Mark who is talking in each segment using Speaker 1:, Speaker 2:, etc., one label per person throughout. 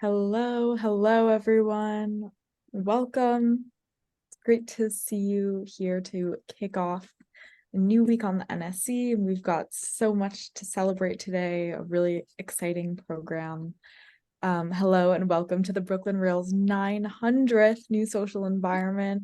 Speaker 1: Hello, everyone. Welcome. It's great to see you here to kick off a new week on the NSE. We've got so much to celebrate today, a really exciting program. Hello and welcome to the Brooklyn Rail's 900th New Social Environment.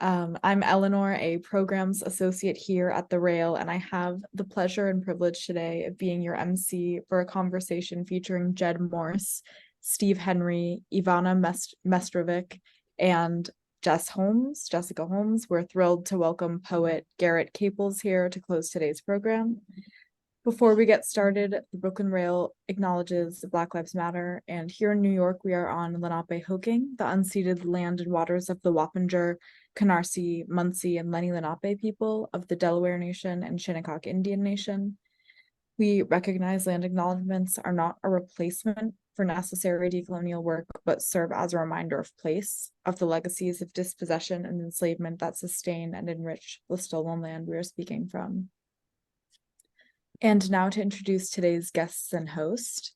Speaker 1: I'm Eleanor, a programs associate here at the Rail, and I have the pleasure and privilege today of being your MC for a conversation featuring Jed Morse, Steve Henry, Ivana Mestrovic, and Jessica Holmes. We're thrilled to welcome poet Garrett Caples here to close today's program. Before we get started, the Brooklyn Rail acknowledges Black Lives Matter, and here in New York, we are on Lenape-Hoking, the unceded land and waters of the Wappinger, Canarsie, Munsee, and Lenni Lenape people of the Delaware Nation and Shinnecock Indian Nation. We recognize land acknowledgements are not a replacement for necessary decolonial work, but serve as a reminder of place, of the legacies of dispossession and enslavement that sustain and enrich the stolen land we are speaking from. And now to introduce today's guests and host.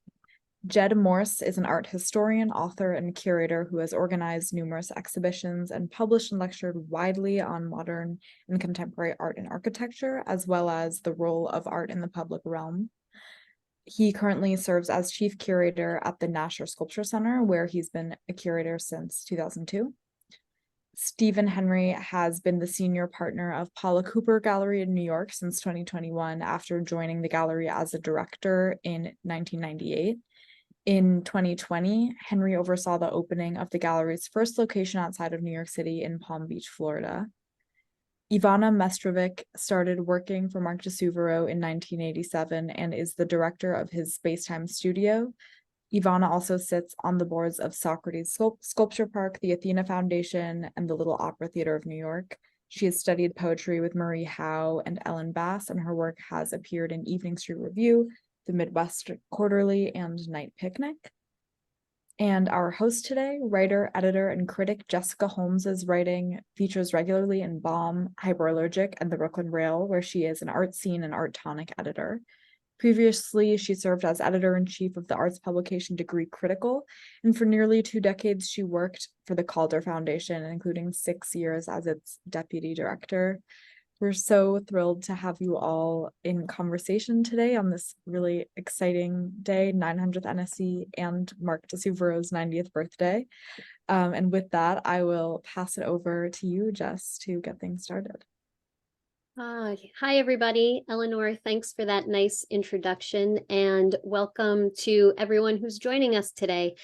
Speaker 1: Jed Morse is an art historian, author, and curator who has organized numerous exhibitions and published and lectured widely on modern and contemporary art and architecture, as well as the role of art in the public realm. He currently serves as Chief Curator at the Nasher Sculpture Center, where he's been a curator since 2002. Stephen Henry has been the senior partner of Paula Cooper Gallery in New York since 2021 after joining the gallery as a director in 1998. In 2020, Henry oversaw the opening of the gallery's first location outside of New York City in Palm Beach, Florida. Ivana Mestrovic started working for Mark de Suvero in 1987 and is the director of his Spacetime Studio. Ivana also sits on the boards of Socrates Sculpture Park, the Athena Foundation, and the Little Opera Theater of New York. She has studied poetry with Marie Howe and Ellen Bass, and her work has appeared in Evening Street Review, the Midwest Quarterly, and Night Picnic. And our host today, writer, editor, and critic Jessica Holmes' writing features regularly in Bomb, Hyperallergic, and the Brooklyn Rail, where she is an art scene and ArTonic editor. Previously, she served as editor-in-chief of the arts publication Degree Critical, and for nearly 2 decades, she worked for the Calder Foundation, including 6 years as its deputy director. We're so thrilled to have you all in conversation today on this really exciting day, 900th NSE and Mark de Suvero's 90th birthday. And with that, I will pass it over to you, Jess, to get things started.
Speaker 2: Hi, everybody. Eleanor, thanks for that nice introduction, and welcome to everyone who's joining us today.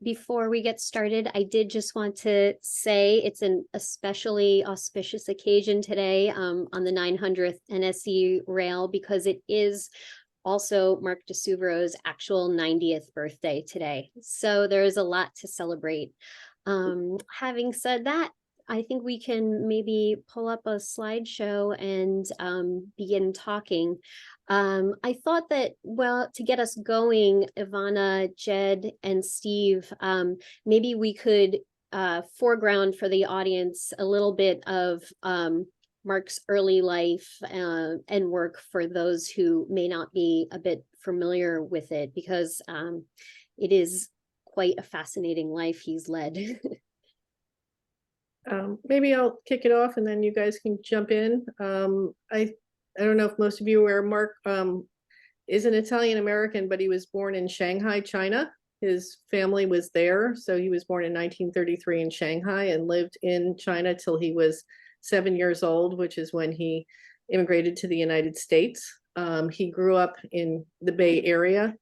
Speaker 2: Before we get started, I did just want to say it's an especially auspicious occasion today on the 900th NSE Rail, because it is also Mark de Suvero's actual 90th birthday today. So there is a lot to celebrate. Having said that, I think we can maybe pull up a slideshow and begin talking. I thought that, well, to get us going, Ivana, Jed, and Steve, maybe we could foreground for the audience a little bit of Mark's early life and work for those who may not be a bit familiar with it, because it is quite a fascinating life he's led.
Speaker 3: Maybe I'll kick it off and then you guys can jump in. I don't know if most of you are aware, Mark is an Italian American, but he was born in Shanghai, China. His family was there. So he was born in 1933 in Shanghai and lived in China till he was 7 years old, which is when he immigrated to the United States. He grew up in the Bay Area.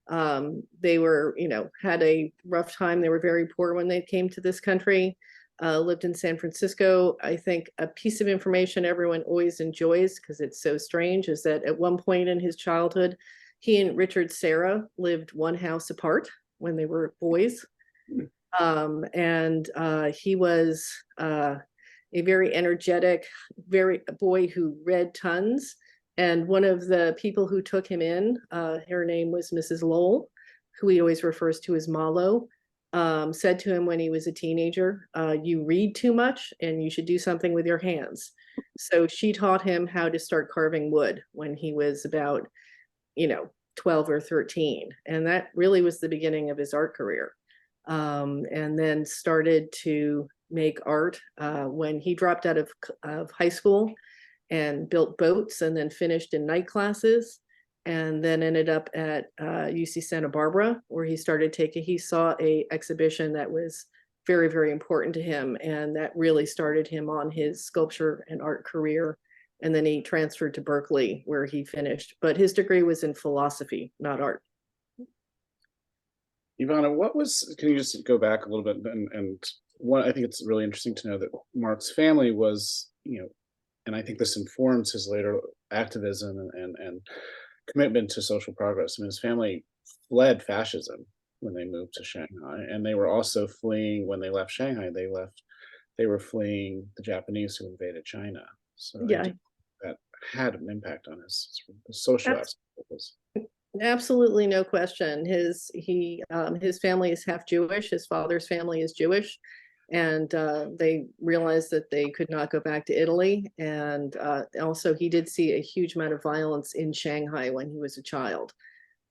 Speaker 3: They were, had a rough time. They were very poor when they came to this country. Lived in San Francisco. I think a piece of information everyone always enjoys, because it's so strange, is that at one point in his childhood, he and Richard Serra lived one house apart when they were boys. He was a very energetic, a boy who read tons. And one of the people who took him in, her name was Mrs. Lowell, who he always refers to as Malo. Said to him when he was a teenager, you read too much and you should do something with your hands. So she taught him how to start carving wood when he was about, 12 or 13. And that really was the beginning of his art career. And then started to make art when he dropped out of high school and built boats, and then finished in night classes, and then ended up at UC Santa Barbara, where he saw a exhibition that was very, very important to him, and that really started him on his sculpture and art career. And then he transferred to Berkeley, where he finished, but his degree was in philosophy, not art.
Speaker 4: Ivana, can you just go back a little bit, and what I think it's really interesting to know that Mark's family was, and I think this informs his later activism and commitment to social progress. I mean, his family fled fascism when they moved to Shanghai, and they were also fleeing when they left Shanghai. They were fleeing the Japanese who invaded China. So
Speaker 3: Yeah,
Speaker 4: that had an impact on his social aspects.
Speaker 3: Absolutely, no question. His family is half Jewish. His father's family is Jewish, and they realized that they could not go back to Italy. And also, he did see a huge amount of violence in Shanghai when he was a child,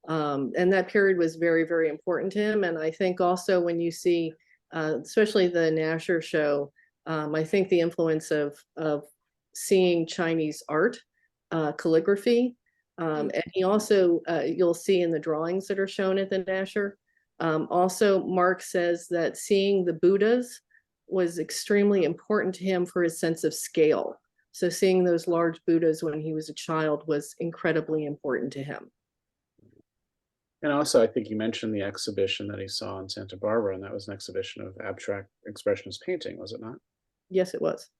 Speaker 3: and that period was very, very important to him. And I think also when you see, especially the Nasher show, I think the influence of seeing Chinese art, calligraphy. And he also, you'll see in the drawings that are shown at the Nasher, also Mark says that seeing the Buddhas was extremely important to him for his sense of scale. So seeing those large Buddhas when he was a child was incredibly important to him.
Speaker 4: And also, I think you mentioned the exhibition that he saw in Santa Barbara, and that was an exhibition of abstract expressionist painting, was it not?
Speaker 3: Yes, it was.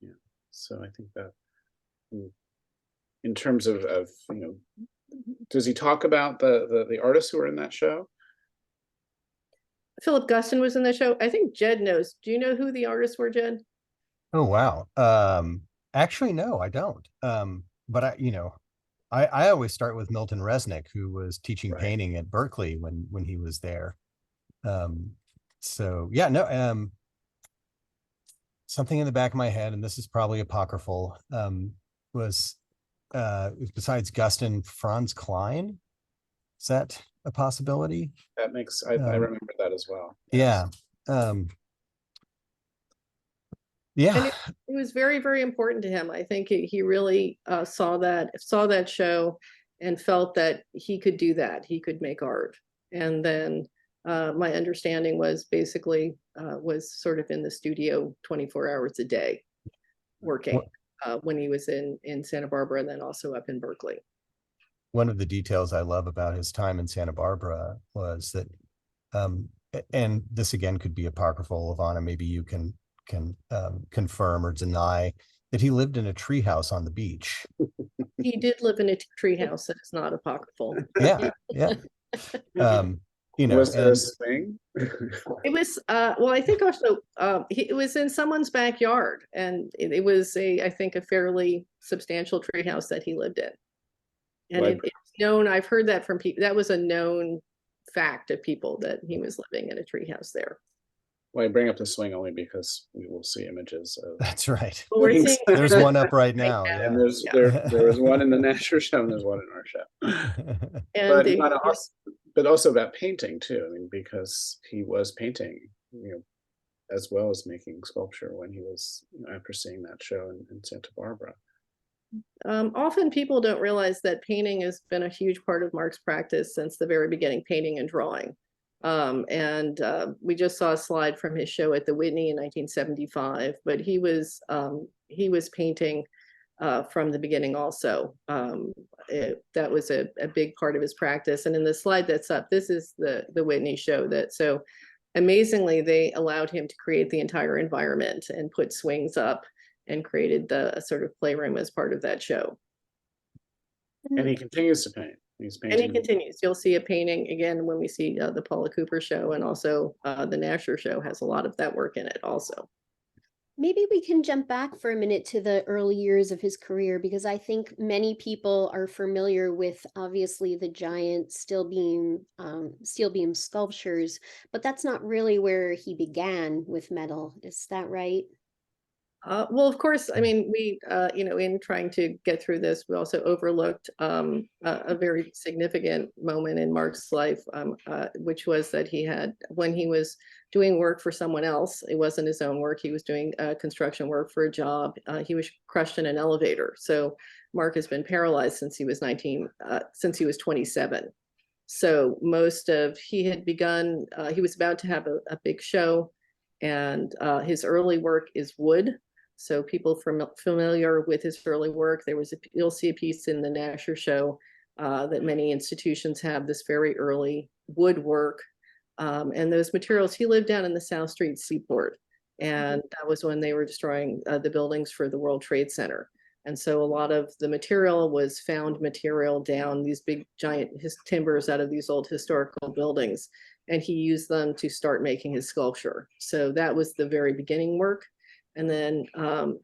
Speaker 4: Yeah. So I think that in terms of does he talk about the artists who were in that show?
Speaker 3: Philip Guston was in the show. I think Jed knows. Do you know who the artists were, Jed?
Speaker 5: Oh, wow. Actually, no, I don't. But I always start with Milton Resnick, who was teaching painting at Berkeley when he was there. So yeah, no, something in the back of my head, and this is probably apocryphal, was besides Guston, Franz Klein. Is that a possibility?
Speaker 4: That makes, I remember that as well.
Speaker 5: Yeah. Yeah.
Speaker 3: And it was very, very important to him. I think he really saw that show and felt that he could do that. He could make art. And then my understanding was basically was sort of in the studio 24 hours a day working when he was in Santa Barbara, and then also up in Berkeley.
Speaker 5: One of the details I love about his time in Santa Barbara was that, and this again could be apocryphal, Ivana, maybe you can confirm or deny, that he lived in a treehouse on the beach.
Speaker 3: He did live in a treehouse. That is not apocryphal.
Speaker 5: Yeah, yeah.
Speaker 4: Was there a swing?
Speaker 3: It was well, I think also it was in someone's backyard, and it was I think a fairly substantial treehouse that he lived in. And it's known, I've heard that from people, that was a known fact of people, that he was living in a treehouse there.
Speaker 4: Well, I bring up the swing only because we will see images of.
Speaker 5: That's right.
Speaker 3: Well,
Speaker 5: there's one up right now.
Speaker 4: Yeah.
Speaker 5: Yeah.
Speaker 4: And there was one in the Nasher show, and there's one in our show.
Speaker 3: And
Speaker 4: but also about painting too. I mean, because he was painting, as well as making sculpture when he was, after seeing that show in Santa Barbara.
Speaker 3: Often people don't realize that painting has been a huge part of Mark's practice since the very beginning, painting and drawing. We just saw a slide from his show at the Whitney in 1975, but he was painting from the beginning also. That was a big part of his practice. And in the slide that's up, this is the Whitney show. So amazingly, they allowed him to create the entire environment and put swings up and created the sort of playroom as part of that show.
Speaker 4: And he continues to paint. He's painting.
Speaker 3: And he continues. You'll see a painting again when we see the Paula Cooper show, and also the Nasher show has a lot of that work in it also.
Speaker 2: Maybe we can jump back for a minute to the early years of his career, because I think many people are familiar with obviously the giant steel beam sculptures, but that's not really where he began with metal. Is that right?
Speaker 3: Well, of course, I mean, we, in trying to get through this, we also overlooked a very significant moment in Mark's life, which was that he had, when he was doing work for someone else, it wasn't his own work, he was doing construction work for a job, he was crushed in an elevator. So Mark has been paralyzed since he was 27. So he had begun, he was about to have a big show, and his early work is wood. So people familiar with his early work, you'll see a piece in the Nasher show that many institutions have this very early woodwork. And those materials, he lived down in the South Street Seaport. And that was when they were destroying the buildings for the World Trade Center. And so a lot of the material was found material down these big giant timbers out of these old historical buildings. And he used them to start making his sculpture. So that was the very beginning work. And then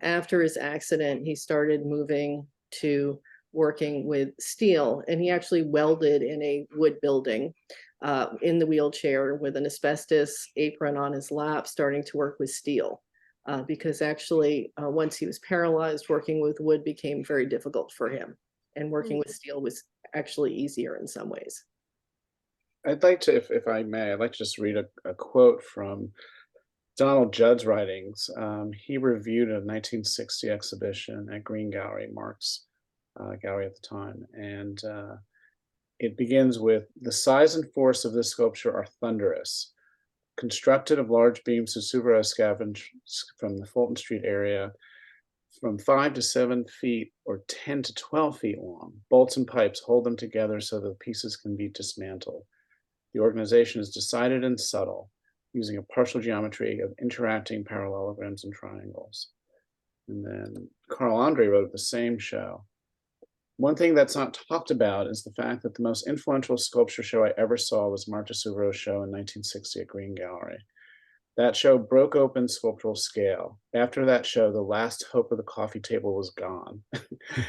Speaker 3: after his accident, he started moving to working with steel. And he actually welded in a wood building in the wheelchair with an asbestos apron on his lap, starting to work with steel. Because actually, once he was paralyzed, working with wood became very difficult for him. And working with steel was actually easier in some ways.
Speaker 4: I'd like to, if I may, I'd like to just read a quote from Donald Judd's writings. He reviewed a 1960 exhibition at Green Gallery, Mark's gallery at the time. And it begins with, "The size and force of this sculpture are thunderous. Constructed of large beams of Suvero scavenged from the Fulton Street area, from 5 to 7 feet or 10 to 12 feet long. Bolts and pipes hold them together so that the pieces can be dismantled. The organization is decided and subtle, using a partial geometry of interacting parallelograms and triangles." And then Carl Andre wrote of the same show, "One thing that's not talked about is the fact that the most influential sculpture show I ever saw was Mark de Suvero's show in 1960 at Green Gallery. That show broke open sculptural scale. After that show, the last hope of the coffee table was gone."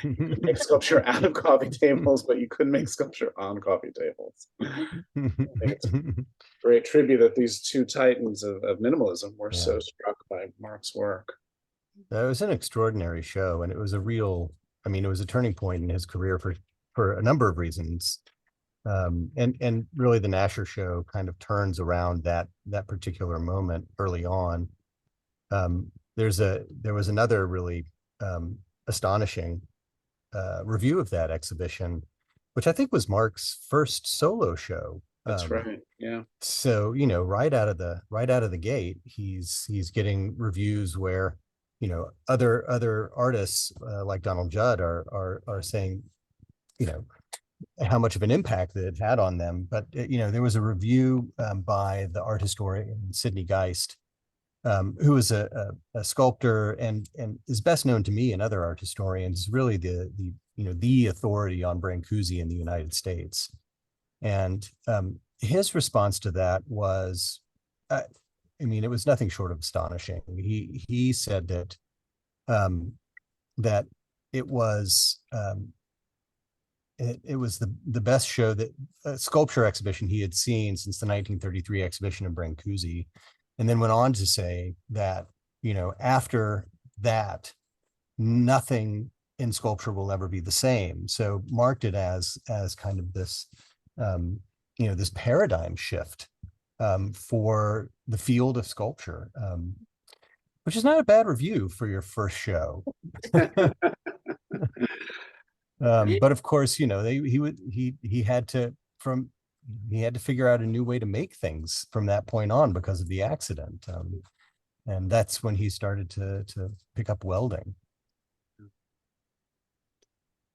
Speaker 4: You could make sculpture out of coffee tables, but you couldn't make sculpture on coffee tables. I think it's a great tribute that these two titans of minimalism were so struck by Mark's work.
Speaker 5: It was an extraordinary show, and it was it was a turning point in his career for a number of reasons. And really the Nasher show kind of turns around that particular moment early on. There was another really astonishing review of that exhibition, which I think was Mark's first solo show.
Speaker 4: That's right. Yeah.
Speaker 5: So, right out of the gate, he's getting reviews where, other artists like Donald Judd are saying, how much of an impact that it had on them. But, there was a review by the art historian Sidney Geist, who is a sculptor and is best known to me and other art historians, really the authority on Brancusi in the United States. And his response to that was, it was nothing short of astonishing. He said that that it was the best show, that sculpture exhibition he had seen since the 1933 exhibition of Brancusi, and then went on to say that after that, nothing in sculpture will ever be the same. So marked it as kind of this this paradigm shift for the field of sculpture, which is not a bad review for your first show. But of course, he had to figure out a new way to make things from that point on because of the accident, and that's when he started to pick up welding.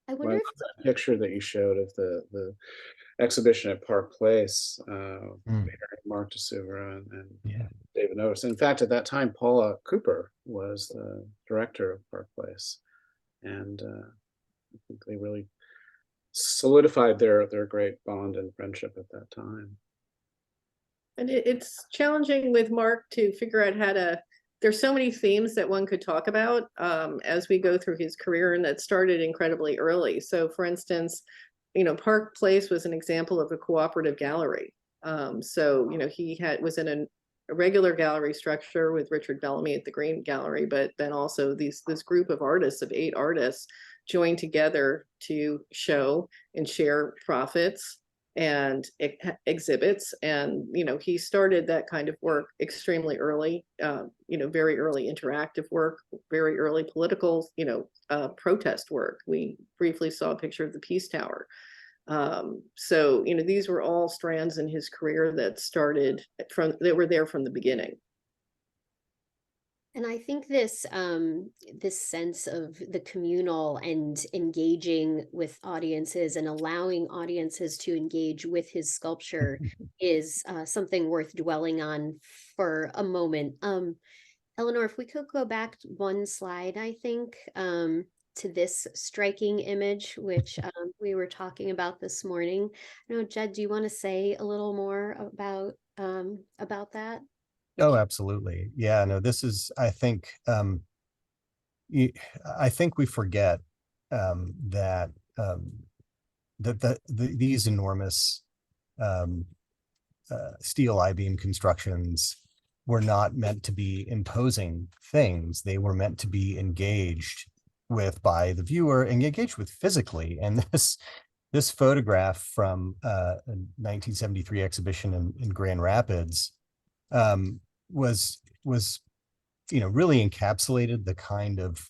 Speaker 2: I wonder if
Speaker 4: that picture that you showed of the exhibition at Park Place, Mark de Suvero and David Notice. In fact, at that time, Paula Cooper was the director of Park Place, and I think they really solidified their great bond and friendship at that time.
Speaker 3: And it's challenging with Mark to figure out how to. There's so many themes that one could talk about as we go through his career, and that started incredibly early. So, for instance, Park Place was an example of a cooperative gallery. So, he was in a regular gallery structure with Richard Bellamy at the Green Gallery, but then also this group of artists, of 8 artists, joined together to show and share profits and exhibits. And, you know, he started that kind of work extremely early, you know, very early interactive work, very early political, you know, protest work. We briefly saw a picture of the Peace Tower. So, you know, these were all strands in his career that started that were there from the beginning.
Speaker 2: And I think this this sense of the communal and engaging with audiences and allowing audiences to engage with his sculpture is something worth dwelling on for a moment. Eleanor, if we could go back one slide, I think, to this striking image, which we were talking about this morning. I know, Jed, do you want to say a little more about that?
Speaker 5: Oh, absolutely. Yeah, no, this is, I think, I think we forget that these enormous steel I-beam constructions were not meant to be imposing things. They were meant to be engaged with by the viewer and engaged with physically. And this photograph from a 1973 exhibition in Grand Rapids was you know, really encapsulated the kind of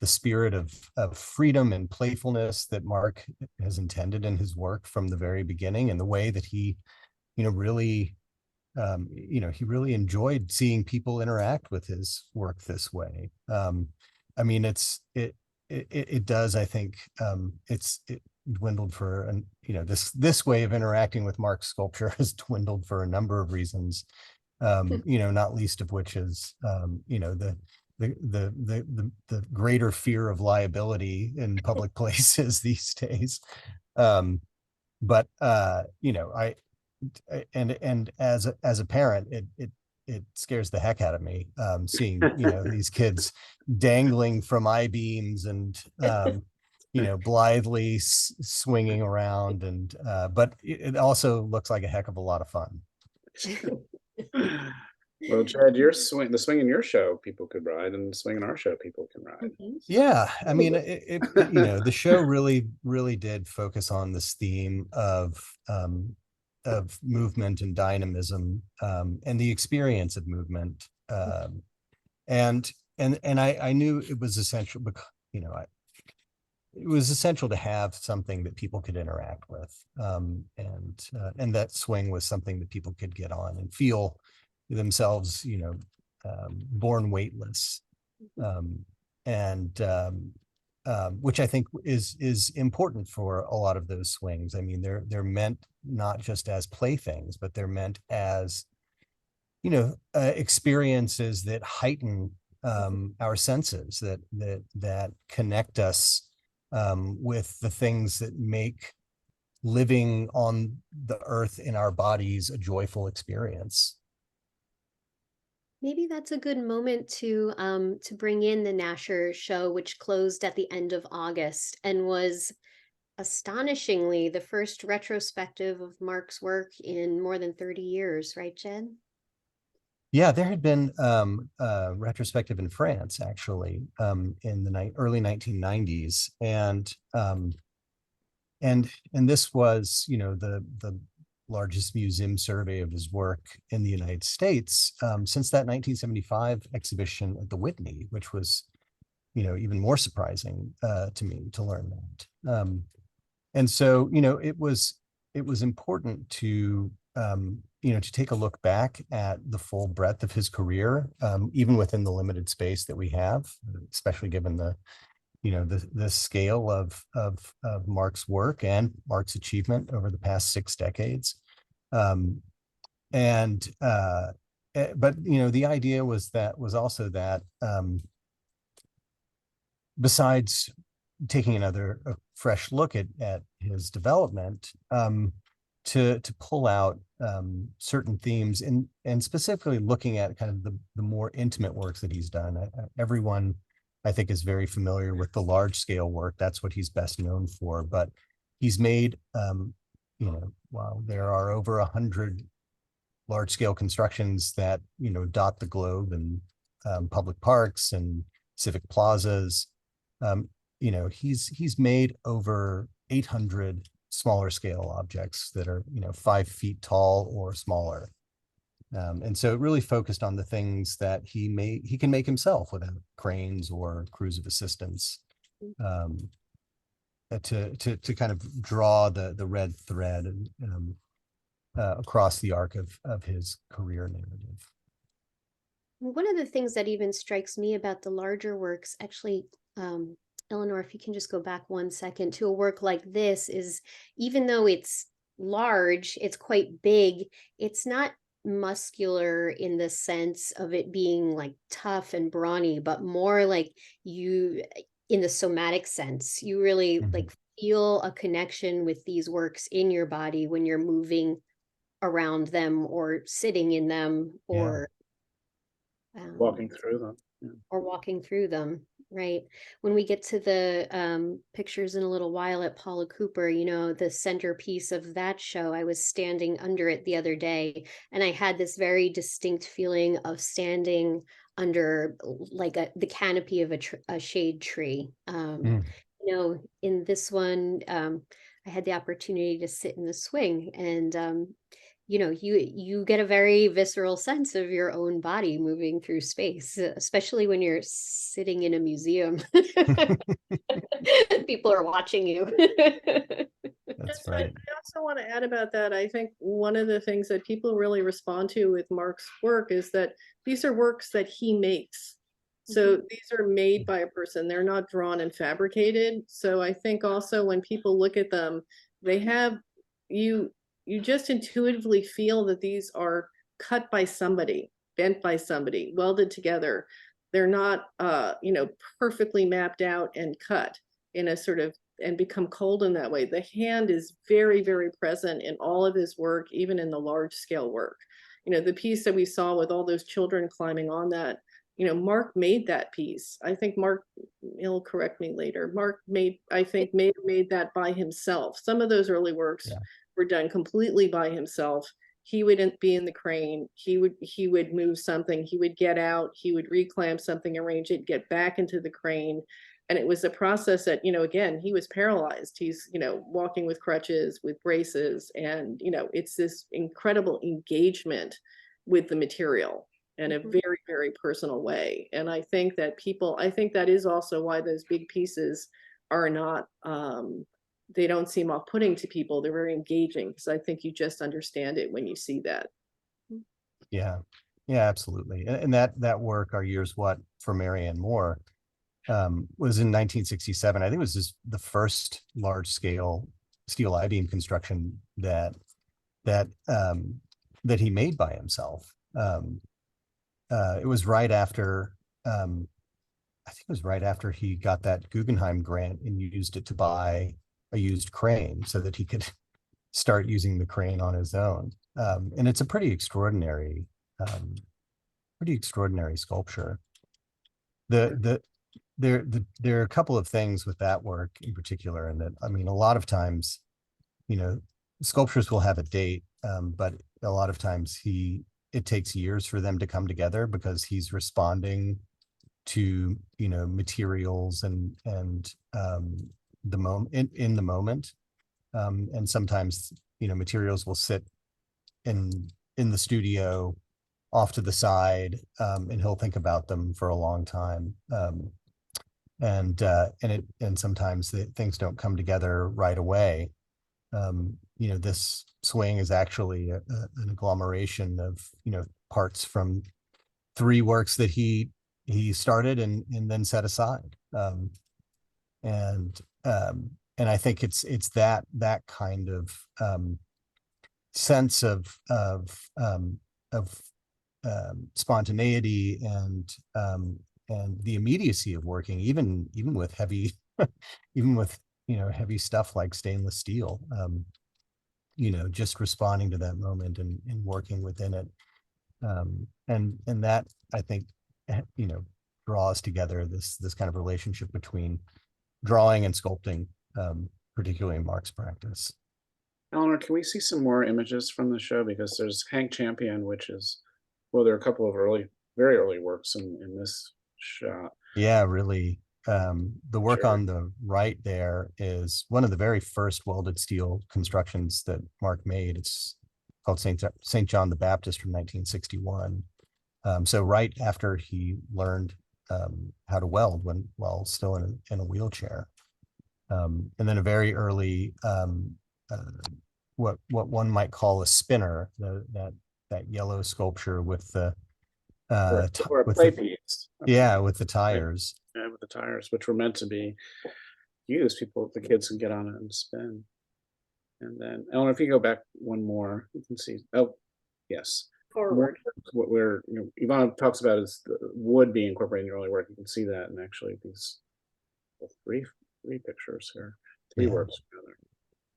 Speaker 5: the spirit of freedom and playfulness that Mark has intended in his work from the very beginning, and the way that he, you know, really you know, he really enjoyed seeing people interact with his work this way. I mean, it does, I think, it dwindled for, and you know, this way of interacting with Mark's sculpture has dwindled for a number of reasons, you know, not least of which is, you know, the greater fear of liability in public places these days. But you know, and as a parent, it scares the heck out of me, seeing, you know, these kids dangling from I-beams and you know, blithely swinging around, and but it also looks like a heck of a lot of fun.
Speaker 4: Well, Jed, the swing in your show people could ride, and the swing in our show people can ride.
Speaker 5: Yeah, I mean, you know, the show really did focus on this theme of movement and dynamism, and the experience of movement, and I knew it was essential because, you know, it was essential to have something that people could interact with, and that swing was something that people could get on and feel themselves, you know, born weightless, and which I think is important for a lot of those swings. I mean, they're meant not just as playthings, but they're meant as, you know, experiences that heighten our senses, that connect us with the things that make living on the earth in our bodies a joyful experience.
Speaker 2: Maybe that's a good moment to bring in the Nasher show, which closed at the end of August and was astonishingly the first retrospective of Mark's work in more than 30 years, right, Jed?
Speaker 5: Yeah, there had been a retrospective in France, actually, in the early 1990s, and this was, you know, the largest museum survey of his work in the United States since that 1975 exhibition at the Whitney, which was, you know, even more surprising to me to learn that. And so, you know, it was important to you know, to take a look back at the full breadth of his career, even within the limited space that we have, especially given the, you know, the scale of Mark's work and Mark's achievement over the past 6 decades. But you know, the idea was also that besides taking a fresh look at his development, to pull out certain themes and specifically looking at kind of the more intimate works that he's done. Everyone, I think, is very familiar with the large scale work. That's what he's best known for. But he's made, you know, wow, there are over 100 large scale constructions that, dot the globe, and public parks and civic plazas. He's made over 800 smaller scale objects that are, 5 feet tall or smaller. And so it really focused on the things that he can make himself without cranes or crews of assistance, to kind of draw the red thread across the arc of his career narrative.
Speaker 2: One of the things that even strikes me about the larger works, actually, Eleanor, if you can just go back 1 second, to a work like this, is even though it's large, it's quite big, it's not muscular in the sense of it being like tough and brawny, but more like you, in the somatic sense, you really like feel a connection with these works in your body when you're moving around them or sitting in them, or
Speaker 4: walking through them.
Speaker 2: Or walking through them, right? When we get to the pictures in a little while at Paula Cooper, the centerpiece of that show, I was standing under it the other day, and I had this very distinct feeling of standing under like the canopy of a shade tree. In this one, I had the opportunity to sit in the swing, and you get a very visceral sense of your own body moving through space, especially when you're sitting in a museum. People are watching you.
Speaker 5: That's right.
Speaker 3: I also want to add about that. I think one of the things that people really respond to with Mark's work is that these are works that he makes. So these are made by a person. They're not drawn and fabricated. So I think also when people look at them, they have you just intuitively feel that these are cut by somebody, bent by somebody, welded together. They're not, perfectly mapped out and cut in a sort of, and become cold in that way. The hand is very, very present in all of his work, even in the large scale work. The piece that we saw with all those children climbing on that, Mark made that piece. I think Mark, he'll correct me later. Mark made that by himself. Some of those early works were done completely by himself. He wouldn't be in the crane. He would move something. He would get out. He would reclamp something, arrange it, get back into the crane. And it was a process that, again, he was paralyzed. He's, walking with crutches, with braces. And, it's this incredible engagement with the material in a very, very personal way. And I think that that is also why those big pieces are not, they don't seem off-putting to people. They're very engaging, because I think you just understand it when you see that.
Speaker 5: Yeah, absolutely. And that work, Our Year's What, for Marianne Moore, was in 1967. I think it was the first large scale steel I-beam construction that he made by himself. It was right after, I think it was right after he got that Guggenheim grant and used it to buy a used crane so that he could start using the crane on his own. And it's a pretty extraordinary sculpture. There are a couple of things with that work in particular, and that, a lot of times, sculptures will have a date, but a lot of times it takes years for them to come together, because he's responding to, materials and the moment in the moment. And sometimes, materials will sit in the studio off to the side, and he'll think about them for a long time. And sometimes things don't come together right away. This swing is actually an agglomeration of, parts from 3 works that he started and then set aside. And I think it's that kind of sense of spontaneity and the immediacy of working, even with heavy, heavy stuff like stainless steel. Just responding to that moment and working within it, and that, I think, draws together this kind of relationship between drawing and sculpting, particularly in Mark's practice.
Speaker 4: Eleanor, can we see some more images from the show? Because there's Hank Champion, which is, well, there are a couple of very early works in this shot.
Speaker 5: Yeah, really. The work
Speaker 4: Sure.
Speaker 5: on the right there is one of the very first welded steel constructions that Mark made. It's called St. John the Baptist from 1961. So right after he learned how to weld while still in a wheelchair. And then a very early what one might call a spinner, that yellow sculpture with the
Speaker 4: or a play piece.
Speaker 5: Yeah, with the tires.
Speaker 4: Yeah, with the tires, which were meant to be used. The kids can get on it and spin. And then, Eleanor, if you go back one more, you can see. Oh, yes.
Speaker 3: Forward.
Speaker 4: What Ivana talks about is the wood being incorporated in early work. You can see that in actually these three pictures here, three works together.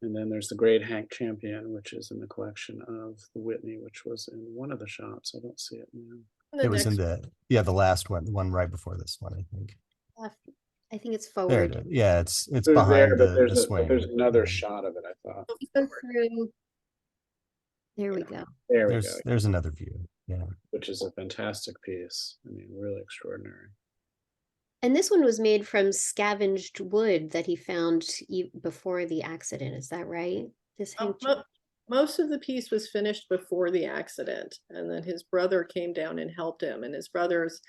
Speaker 4: And then there's the great Hank Champion, which is in the collection of the Whitney, which was in one of the shops. I don't see it now.
Speaker 5: It was in the last one, the one right before this one, I think.
Speaker 2: I think it's
Speaker 5: There
Speaker 2: forward.
Speaker 5: it is. Yeah, it's
Speaker 4: Through
Speaker 5: behind
Speaker 4: there,
Speaker 5: the swing.
Speaker 4: there's another shot of it, I thought.
Speaker 2: Go through. There we go.
Speaker 4: There we go.
Speaker 5: There's another view. Yeah.
Speaker 4: Which is a fantastic piece. I mean, really extraordinary.
Speaker 2: And this one was made from scavenged wood that he found before the accident. Is that right? This
Speaker 3: Most of the piece was finished before the accident, and then his brother came down and helped him. And his brother's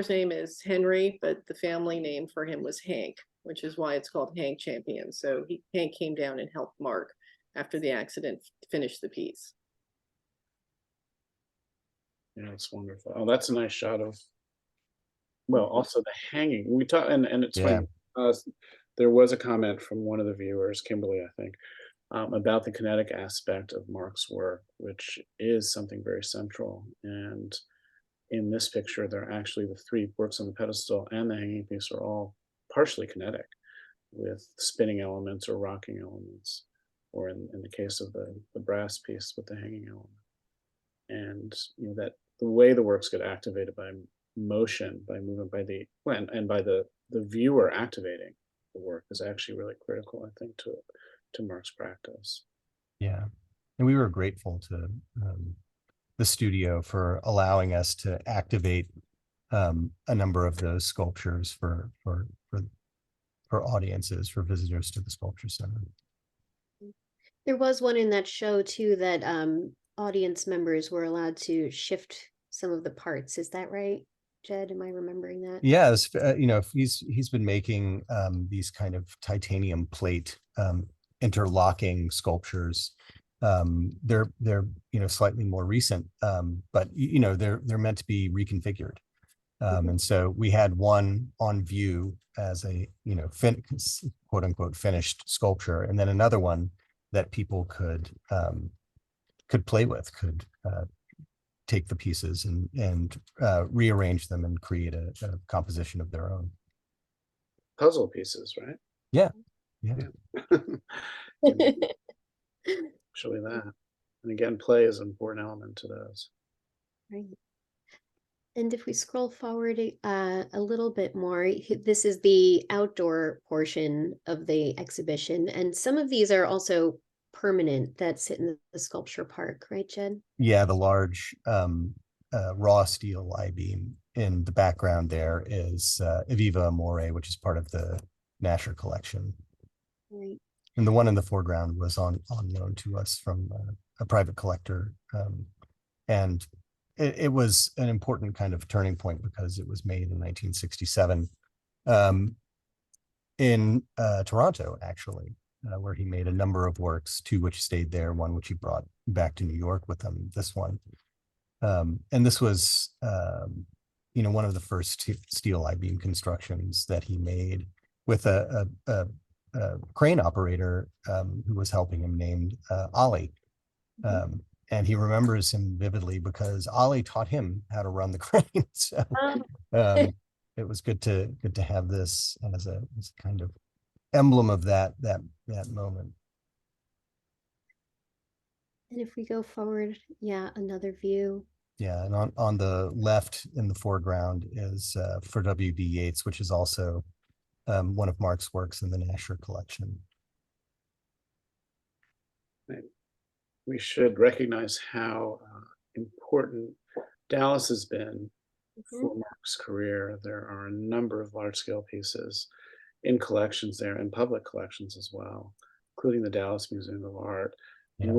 Speaker 3: name is Henry, but the family name for him was Hank, which is why it's called Hank Champion. So Hank came down and helped Mark after the accident finish the piece.
Speaker 4: Yeah, it's wonderful. Oh, that's a nice shot of. Well, also the hanging. We talk, and it's funny. There was a comment from one of the viewers, Kimberly, I think, about the kinetic aspect of Mark's work, which is something very central. And in this picture, they're actually the three works on the pedestal and the hanging piece are all partially kinetic, with spinning elements or rocking elements, or in the case of the brass piece with the hanging element. And that the way the works get activated by motion, by movement, by the viewer activating the work is actually really critical, I think, to Mark's practice.
Speaker 5: Yeah, and we were grateful to the studio for allowing us to activate a number of those sculptures for audiences, for visitors to the Sculpture Center.
Speaker 2: There was one in that show too that audience members were allowed to shift some of the parts. Is that right, Jed? Am I remembering that?
Speaker 5: Yes, he's been making these kind of titanium plate interlocking sculptures. They're slightly more recent, but they're meant to be reconfigured. And so we had one on view as a quote unquote finished sculpture, and then another one that people could play with, could take the pieces and rearrange them and create a composition of their own.
Speaker 4: Puzzle pieces, right?
Speaker 5: Yeah.
Speaker 4: Actually that. And again, play is an important element to those.
Speaker 2: Right. And if we scroll forward a little bit more, this is the outdoor portion of the exhibition. And some of these are also permanent that sit in the sculpture park, right, Jed?
Speaker 5: Yeah, the large raw steel I-beam in the background there is Viva Amore, which is part of the Nasher collection.
Speaker 2: Right.
Speaker 5: And the one in the foreground was on loan to us from a private collector. And it was an important kind of turning point because it was made in 1967 in Toronto, actually, where he made a number of works, two which stayed there, one which he brought back to New York with him, this one. And this was, one of the first steel I-beam constructions that he made with a crane operator who was helping him named Ollie. And he remembers him vividly because Ollie taught him how to run the crane. So it was good to have this as a kind of emblem of that moment.
Speaker 2: And if we go forward, another view.
Speaker 5: Yeah, and on the left in the foreground is for W.B. Yeats, which is also one of Mark's works in the Nasher collection.
Speaker 4: we should recognize how important Dallas has been for Mark's career. There are a number of large-scale pieces in collections there, and public collections as well, including the Dallas Museum of Art.
Speaker 5: Yeah.
Speaker 4: The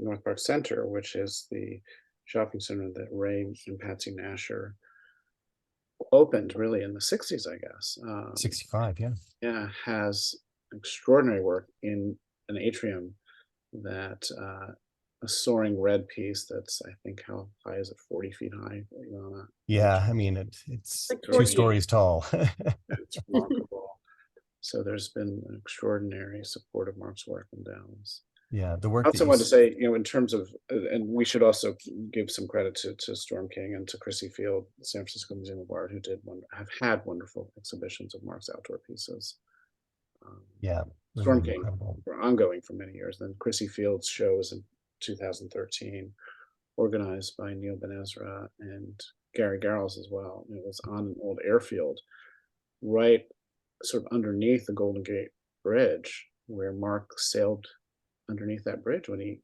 Speaker 4: North Park Center, which is the shopping center that Ray and Patsy Nasher opened really in the 60s, I guess.
Speaker 5: 65, yeah.
Speaker 4: Yeah, has extraordinary work in an atrium that a soaring red piece that's, I think, how high is it? 40 feet high, Ivana?
Speaker 5: Yeah, I mean, it's
Speaker 3: Like
Speaker 5: 2
Speaker 3: 40.
Speaker 5: stories tall.
Speaker 4: It's remarkable. So there's been an extraordinary support of Mark's work in Dallas.
Speaker 5: Yeah, the
Speaker 4: I
Speaker 5: work that
Speaker 4: also
Speaker 5: you
Speaker 4: wanted to say, in terms of, and we should also give some credit to Storm King and to Chrissy Field, the San Francisco Museum of Art, who have had wonderful exhibitions of Mark's outdoor pieces.
Speaker 5: yeah,
Speaker 4: Storm
Speaker 5: really
Speaker 4: King
Speaker 5: incredible.
Speaker 4: were ongoing for many years. Then Chrissy Field's show was in 2013, organized by Neil Ben Ezra and Gary Garrels as well. It was on an old airfield, right sort of underneath the Golden Gate Bridge, where Mark sailed underneath that bridge when he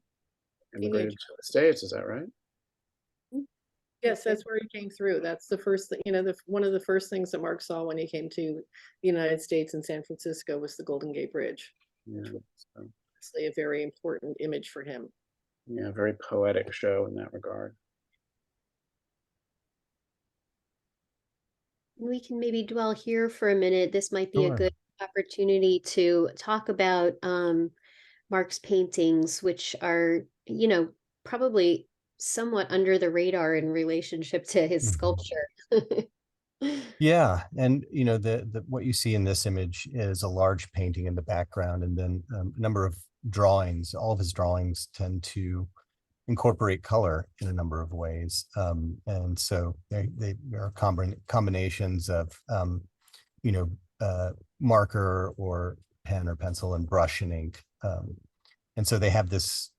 Speaker 4: immigrated to the States. Is that right?
Speaker 3: Yes, that's where he came through. That's the first thing, one of the first things that Mark saw when he came to the United States in San Francisco was the Golden Gate Bridge.
Speaker 4: Yeah, so,
Speaker 3: Obviously a very important image for him.
Speaker 4: yeah, very poetic show in that regard.
Speaker 2: We can maybe dwell here for a minute. This might be a
Speaker 5: Sure.
Speaker 2: good opportunity to talk about Mark's paintings, which are, probably somewhat under the radar in relationship to his
Speaker 5: Mhm.
Speaker 2: sculpture.
Speaker 5: Yeah, and the what you see in this image is a large painting in the background, and then a number of drawings. All of his drawings tend to incorporate color in a number of ways, and so they are combinations of marker or pen or pencil and brush and ink, and so they have this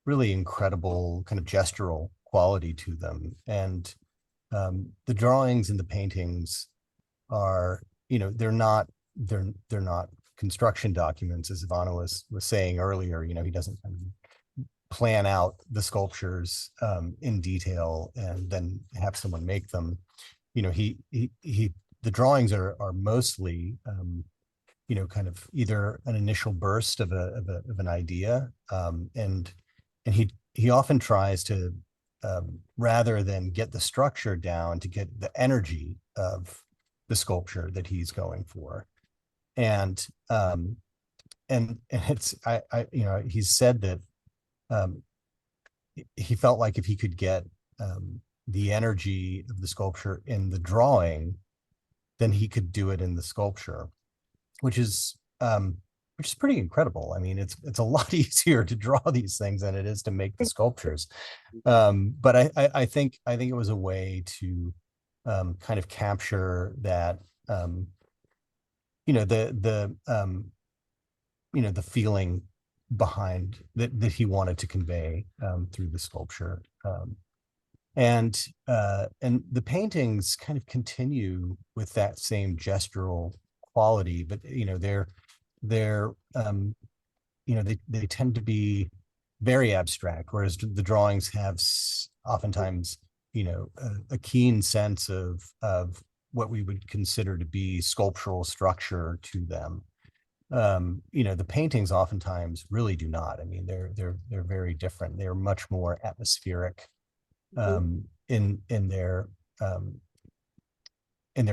Speaker 5: really incredible kind of gestural quality to them. And the drawings and the paintings are, they're not construction documents, as Ivana was saying earlier. He doesn't plan out the sculptures in detail and then have someone make them. The drawings are mostly kind of either an initial burst of an idea, and he often tries to, rather than get the structure down, to get the energy of the sculpture that he's going for. And it's, he's said that he felt like if he could get the energy of the sculpture in the drawing, then he could do it in the sculpture, which is pretty incredible. I mean, it's a lot easier to draw these things than it is to make the sculptures. But I think it was a way to kind of capture that, the feeling behind that he wanted to convey through the sculpture. And the paintings kind of continue with that same gestural quality, but they're they tend to be very abstract, whereas the drawings have oftentimes a keen sense of what we would consider to be sculptural structure to them. The paintings oftentimes really do not. I mean, they're very different. They're much more atmospheric in their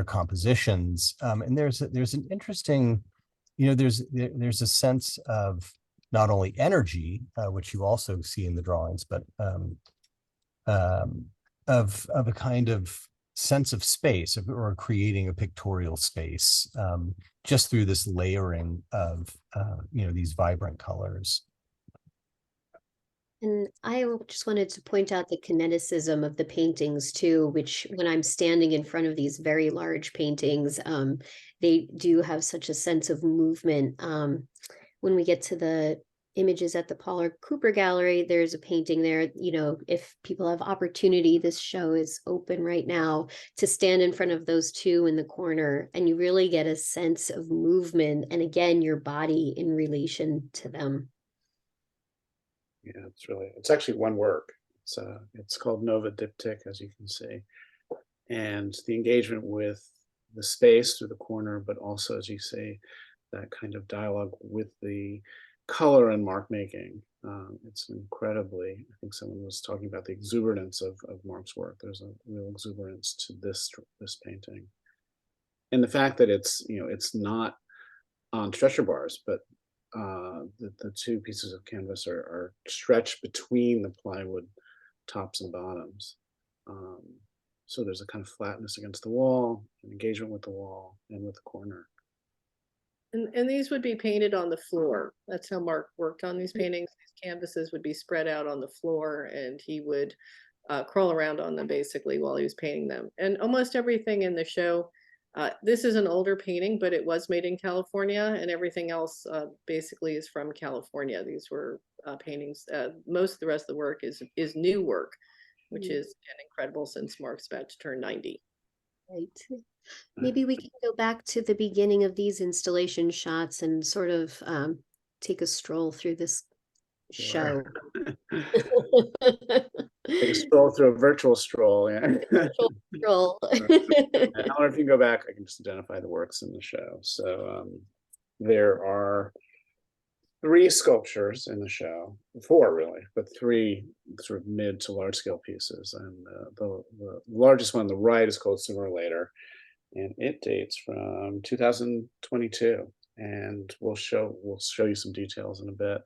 Speaker 5: compositions, and there's an interesting, there's a sense of not only energy, which you also see in the drawings, but of a kind of sense of space, or creating a pictorial space, just through this layering of these vibrant colors.
Speaker 2: And I just wanted to point out the kineticism of the paintings too, which when I'm standing in front of these very large paintings, they do have such a sense of movement. When we get to the images at the Paula Cooper Gallery, there's a painting there. If people have opportunity, this show is open right now, to stand in front of those two in the corner, and you really get a sense of movement, and again, your body in relation to them.
Speaker 4: Yeah, it's actually one work. It's called Nova Diptych, as you can see. And the engagement with the space through the corner, but also, as you say, that kind of dialogue with the color and mark making. It's incredibly, I think someone was talking about the exuberance of Mark's work. There's a real exuberance to this painting. And the fact that it's not on stretcher bars, but the two pieces of canvas are stretched between the plywood tops and bottoms. So there's a kind of flatness against the wall, an engagement with the wall and with the corner.
Speaker 3: And these would be painted on the floor. That's how Mark worked on these paintings. These canvases would be spread out on the floor, and he would crawl around on them basically while he was painting them. And almost everything in the show, this is an older painting, but it was made in California, and everything else basically is from California. These were paintings. Most of the rest of the work is new work, which is incredible since Mark's about to turn 90.
Speaker 2: Right. Maybe we can go back to the beginning of these installation shots and sort of take a stroll through this show.
Speaker 4: Take a stroll through a virtual stroll. Yeah.
Speaker 2: Stroll.
Speaker 4: I don't know if you can go back. I can just identify the works in the show. So there are 3 sculptures in the show, 4 really, but 3 sort of mid to large scale pieces. And the largest one on the right is called Sooner or Later, and it dates from 2022. And we'll show you some details in a bit.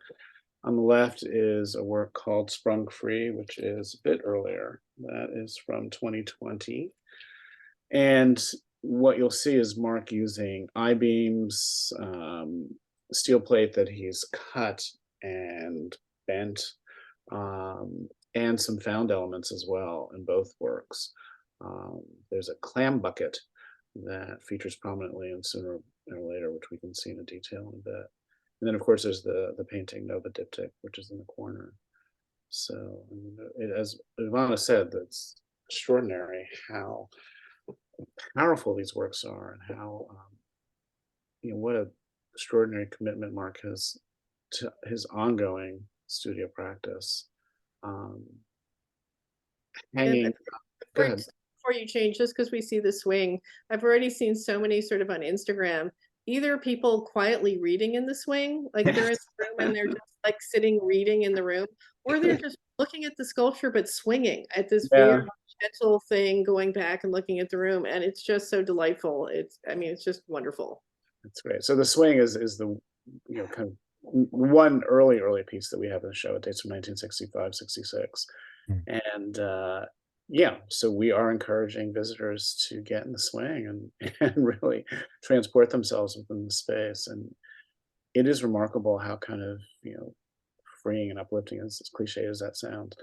Speaker 4: On the left is a work called Sprung Free, which is a bit earlier. That is from 2020. And what you'll see is Mark using I-beams, steel plate that he's cut and bent, and some found elements as well in both works. There's a clam bucket that features prominently in Sooner or Later, which we can see in detail in a bit. And then, of course, there's the painting Nova Diptych, which is in the corner. So, as Ivana said, that's extraordinary how powerful these works are, and how what a extraordinary commitment Mark has to his ongoing studio practice. Hanging. Go ahead.
Speaker 3: Before you change, just because we see the swing, I've already seen so many sort of on Instagram, either people quietly reading in the swing, like they're in the room and they're just like sitting reading in the room, or they're just looking at the sculpture but swinging at this weird gentle thing, going back and looking at the room, and it's just so delightful. It's just wonderful.
Speaker 4: That's great. So the swing is the kind of one early piece that we have in the show. It dates from 1965, 66. And so we are encouraging visitors to get in the swing and really transport themselves within the space. And it is remarkable how kind of, freeing and uplifting, as cliche as that sounds,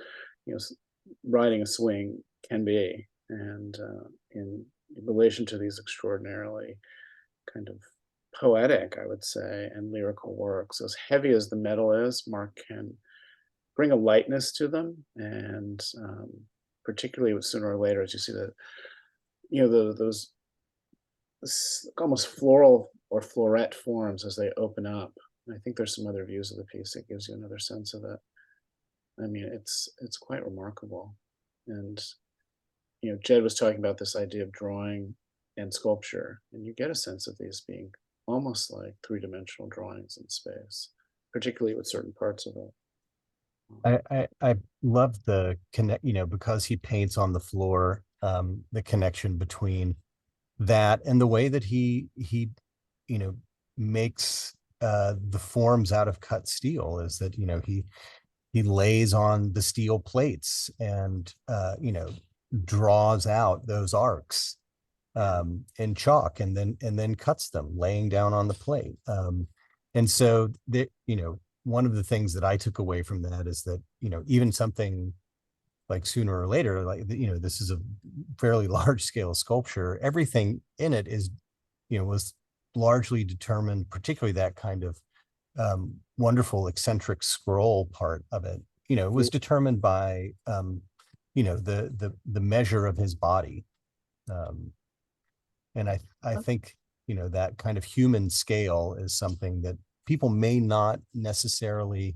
Speaker 4: riding a swing can be. And in relation to these extraordinarily kind of poetic, I would say, and lyrical works, as heavy as the metal is, Mark can bring a lightness to them. And particularly with Sooner or Later, as you see that, those almost floral or floret forms as they open up. And I think there's some other views of the piece that gives you another sense of it. I mean, it's quite remarkable. And Jed was talking about this idea of drawing and sculpture, and you get a sense of these being almost like 3-dimensional drawings in space, particularly with certain parts of it.
Speaker 5: I love the connect, because he paints on the floor, the connection between that and the way that he makes the forms out of cut steel is that, he lays on the steel plates and, draws out those arcs in chalk and then cuts them, laying down on the plate. And so that, one of the things that I took away from that is that, even something like Sooner or Later, like, this is a fairly large scale sculpture. Everything in it is, was largely determined, particularly that kind of wonderful eccentric scroll part of it, it was determined by, the measure of his body. And I think, that kind of human scale is something that people may not necessarily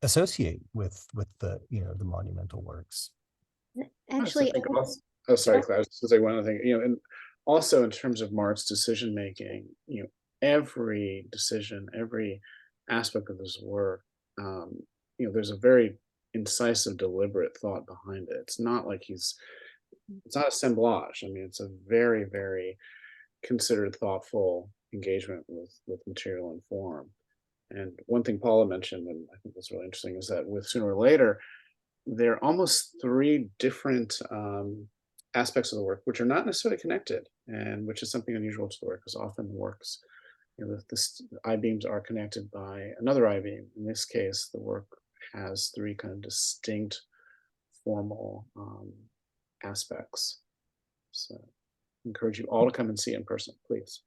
Speaker 5: associate with the, you know, the monumental works.
Speaker 2: Actually,
Speaker 4: Oh, sorry, Claire, I was just gonna say one other thing, you know, and also in terms of Mark's decision making, you know, every decision, every aspect of his work, you know, there's a very incisive, deliberate thought behind it. It's not like it's not assemblage. I mean, it's a very, very considered, thoughtful engagement with material and form. And one thing Paula mentioned, and I think that's really interesting, is that with Sooner or Later, there are almost three different aspects of the work which are not necessarily connected, and which is something unusual to the work, because often the works, you know, the I-beams are connected by another I-beam. In this case, the work has three kind of distinct formal aspects. So I encourage you all to come and see it in person, please.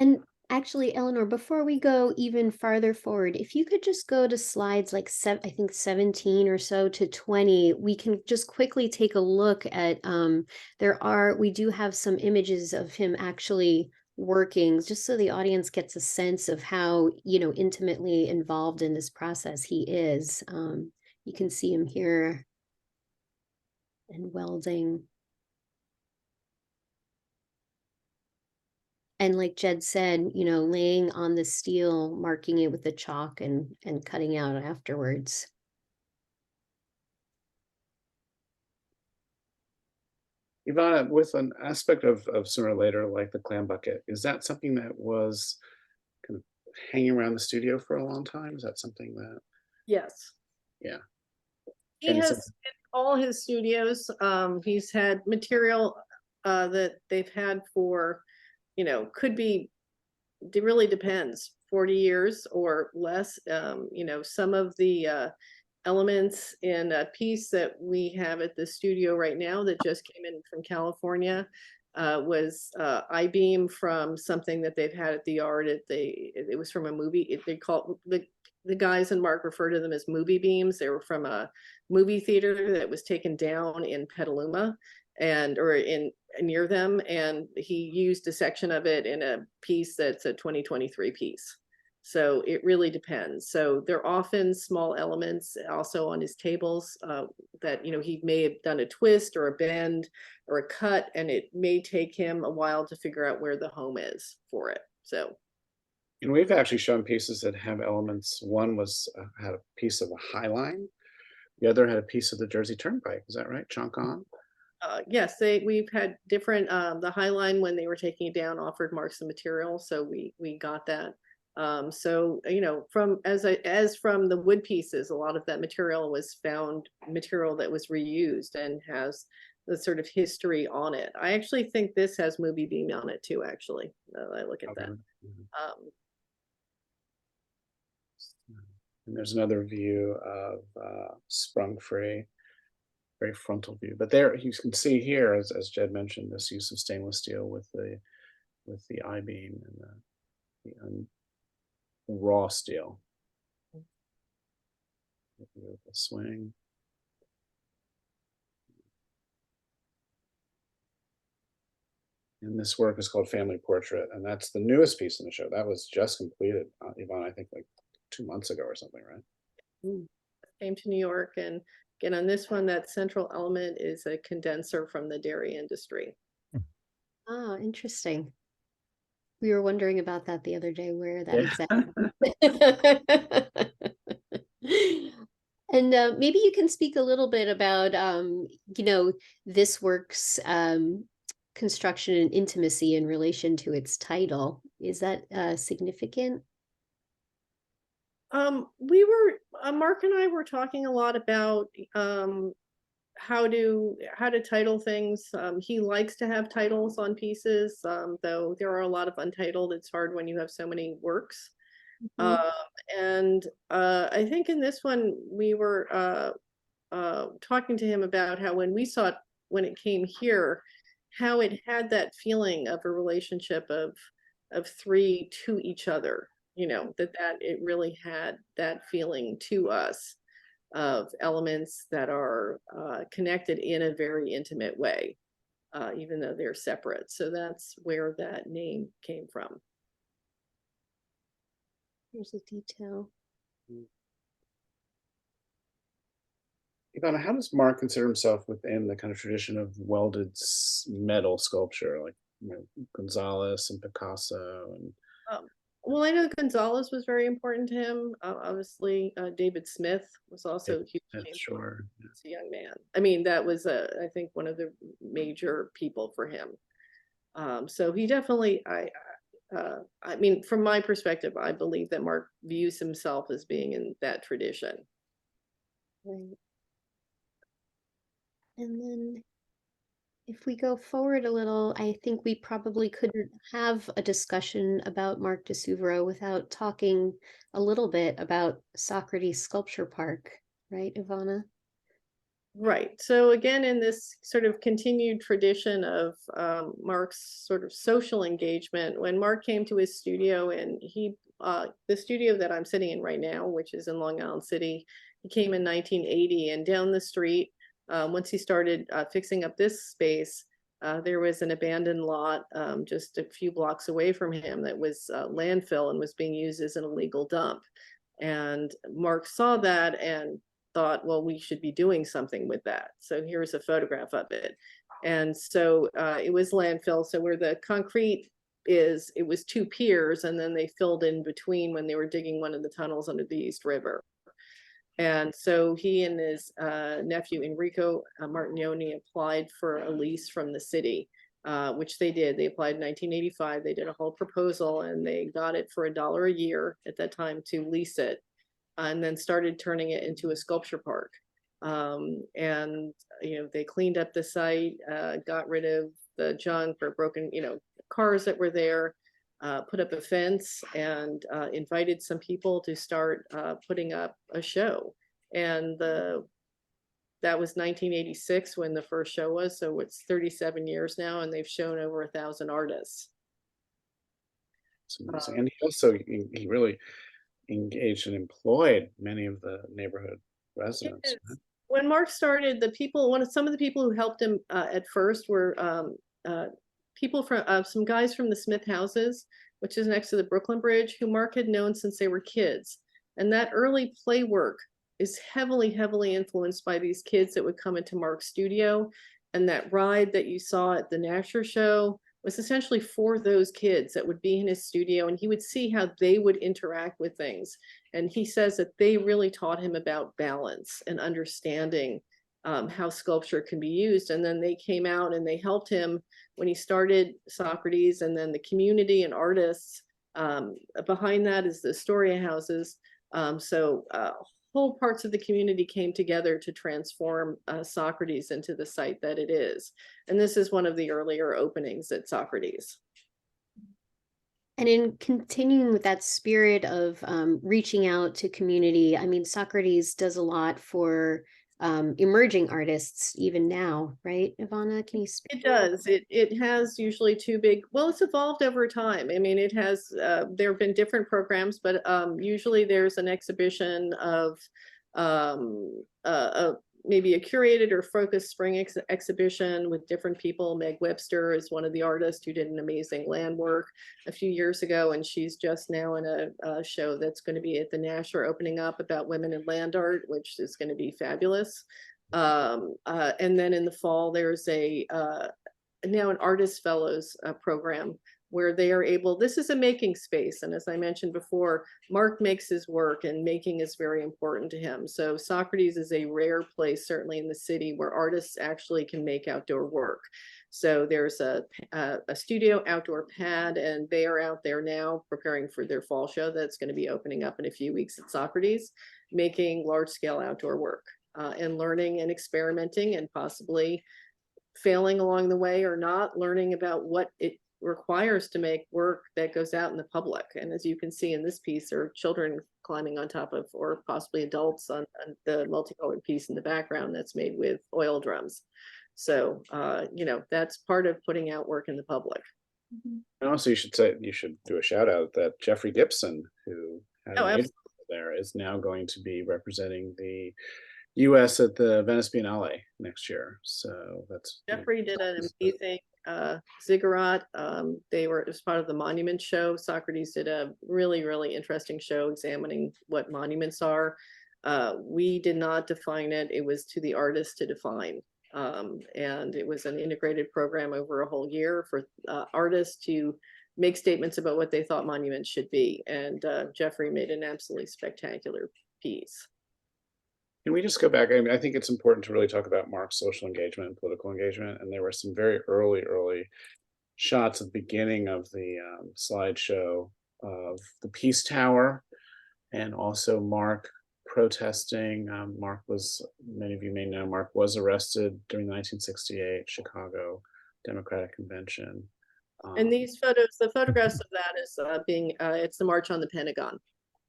Speaker 2: and actually, Eleanor, before we go even farther forward, if you could just go to slides like I think 17 or so to 20, we can just quickly take a look at, we do have some images of him actually working, just so the audience gets a sense of how, you know, intimately involved in this process he is. You can see him here and welding. And like Jed said, you know, laying on the steel, marking it with the chalk and cutting out afterwards.
Speaker 4: Ivana, with an aspect of Sooner or Later, like the clam bucket, is that something that was kind of hanging around the studio for a long time? Is that something that,
Speaker 3: Yes.
Speaker 4: yeah.
Speaker 3: He
Speaker 4: And
Speaker 3: has
Speaker 4: so-
Speaker 3: in all his studios, he's had material that they've had for, you know, could be, it really depends, 40 years or less. You know, some of the elements in a piece that we have at the studio right now that just came in from California was I-beam from something that they've had at the yard. It was from a movie. They call the guys and Mark refer to them as movie beams. They were from a movie theater that was taken down in Petaluma or near them, and he used a section of it in a piece that's a 2023 piece. So it really depends. So they're often small elements also on his tables that, you know, he may have done a twist or a bend or a cut, and it may take him a while to figure out where the home is for it. So.
Speaker 4: And we've actually shown pieces that have elements. One was had a piece of a High Line. The other had a piece of the Jersey Turnpike. Is that right? Chunk on?
Speaker 3: Yes, we've had different, the High Line, when they were taking it down, offered Mark some material. So we got that. So, you know, from the wood pieces, a lot of that material was found material that was reused and has the sort of history on it. I actually think this has movie beam on it too, actually. I look at
Speaker 4: Okay.
Speaker 3: that.
Speaker 4: And there's another view of Sprung Free, very frontal view. But there you can see here, as Jed mentioned, this use of stainless steel with the I-beam and the raw steel. The swing. And this work is called Family Portrait, and that's the newest piece in the show. That was just completed, Ivana, I think like 2 months ago or something, right?
Speaker 3: Came to New York, and again on this one, that central element is a condenser from the dairy industry.
Speaker 2: Oh, interesting. We were wondering about that the other day, where that exactly. And maybe you can speak a little bit about, you know, this work's construction and intimacy in relation to its title. Is that significant?
Speaker 3: Mark and I were talking a lot about how to title things. He likes to have titles on pieces, though there are a lot of untitled. It's hard when you have so many works. And I think in this one we were talking to him about how when we saw it when it came here, how it had that feeling of a relationship of three to each other. You know, that it really had that feeling to us of elements that are connected in a very intimate way, even though they're separate. So that's where that name came from.
Speaker 2: Here's a detail.
Speaker 4: Ivana, how does Mark consider himself within the kind of tradition of welded metal sculpture, like Gonzalez and Picasso and
Speaker 3: Um, well, I know Gonzalez was very important to him. Obviously, David Smith was also hugely important.
Speaker 4: sure.
Speaker 3: As a young man. I mean, that was I think one of the major people for him. So he definitely, I mean, from my perspective, I believe that Mark views himself as being in that tradition.
Speaker 2: Right. And then if we go forward a little, I think we probably couldn't have a discussion about Mark de Suvero without talking a little bit about Socrates Sculpture Park, right, Ivana?
Speaker 3: Right. So again, in this sort of continued tradition of Mark's sort of social engagement, when Mark came to his studio, and the studio that I'm sitting in right now, which is in Long Island City, he came in 1980, and down the street, once he started fixing up this space, there was an abandoned lot just a few blocks away from him that was landfill and was being used as an illegal dump. And Mark saw that and thought, well, we should be doing something with that. So here's a photograph of it. And so it was landfill. So where the concrete is, it was 2 piers, and then they filled in between when they were digging one of the tunnels under the East River. And so he and his nephew Enrico Martignoni applied for a lease from the city, which they did. They applied in 1985. They did a whole proposal, and they got it for $1 a year at that time to lease it, and then started turning it into a sculpture park. And they cleaned up the site, got rid of the junk or broken cars that were there, put up a fence, and invited some people to start putting up a show. And that was 1986 when the first show was, so it's 37 years now, and they've shown over 1,000 artists.
Speaker 4: And he also he really engaged and employed many of the neighborhood residents.
Speaker 3: Yes. When Mark started, some of the people who helped him at first were people from some guys from the Smith houses, which is next to the Brooklyn Bridge, who Mark had known since they were kids. And that early play work is heavily, heavily influenced by these kids that would come into Mark's studio. And that ride that you saw at the Nasher show was essentially for those kids that would be in his studio, and he would see how they would interact with things. And he says that they really taught him about balance and understanding how sculpture can be used. And then they came out and they helped him when he started Socrates, and then the community and artists. Behind that is the Astoria houses. Whole parts of the community came together to transform Socrates into the site that it is. And this is one of the earlier openings at Socrates.
Speaker 2: And in continuing with that spirit of reaching out to community, I mean, Socrates does a lot for emerging artists even now, right, Ivana? Can you speak?
Speaker 3: It does. It has usually it's evolved over time. I mean, it has, there have been different programs, but usually there's an exhibition of maybe a curated or focused spring exhibition with different people. Meg Webster is one of the artists who did an amazing land work a few years ago, and she's just now in a show that's going to be at the Nasher opening up about women in land art, which is going to be fabulous. And then in the fall, there's now an Artist Fellows program where they are able, this is a making space. And as I mentioned before, Mark makes his work, and making is very important to him. So Socrates is a rare place, certainly in the city, where artists actually can make outdoor work. So there's a studio outdoor pad, and they are out there now preparing for their fall show that's going to be opening up in a few weeks at Socrates, making large scale outdoor work and learning and experimenting, and possibly failing along the way or not, learning about what it requires to make work that goes out in the public. And as you can see in this piece, there are children climbing on top of, or possibly adults on the multicolored piece in the background that's made with oil drums. So, that's part of putting out work in the public.
Speaker 4: And also you should do a shout out that Jeffrey Gibson, who had an agent there, is now going to be representing the US at the Venice Biennale next year. So that's
Speaker 3: Jeffrey did an amazing ziggurat. It was part of the monument show. Socrates did a really, really interesting show examining what monuments are. We did not define it. It was to the artist to define. And it was an integrated program over a whole year for artists to make statements about what they thought monuments should be. And Jeffrey made an absolutely spectacular piece.
Speaker 4: Can we just go back? I mean, I think it's important to really talk about Mark's social engagement and political engagement. And there were some very early shots at the beginning of the slideshow of the Peace Tower, and also Mark protesting. Mark was, many of you may know, Mark was arrested during the 1968 Chicago Democratic Convention.
Speaker 3: And these photos, the photographs of that is it's the March on the Pentagon.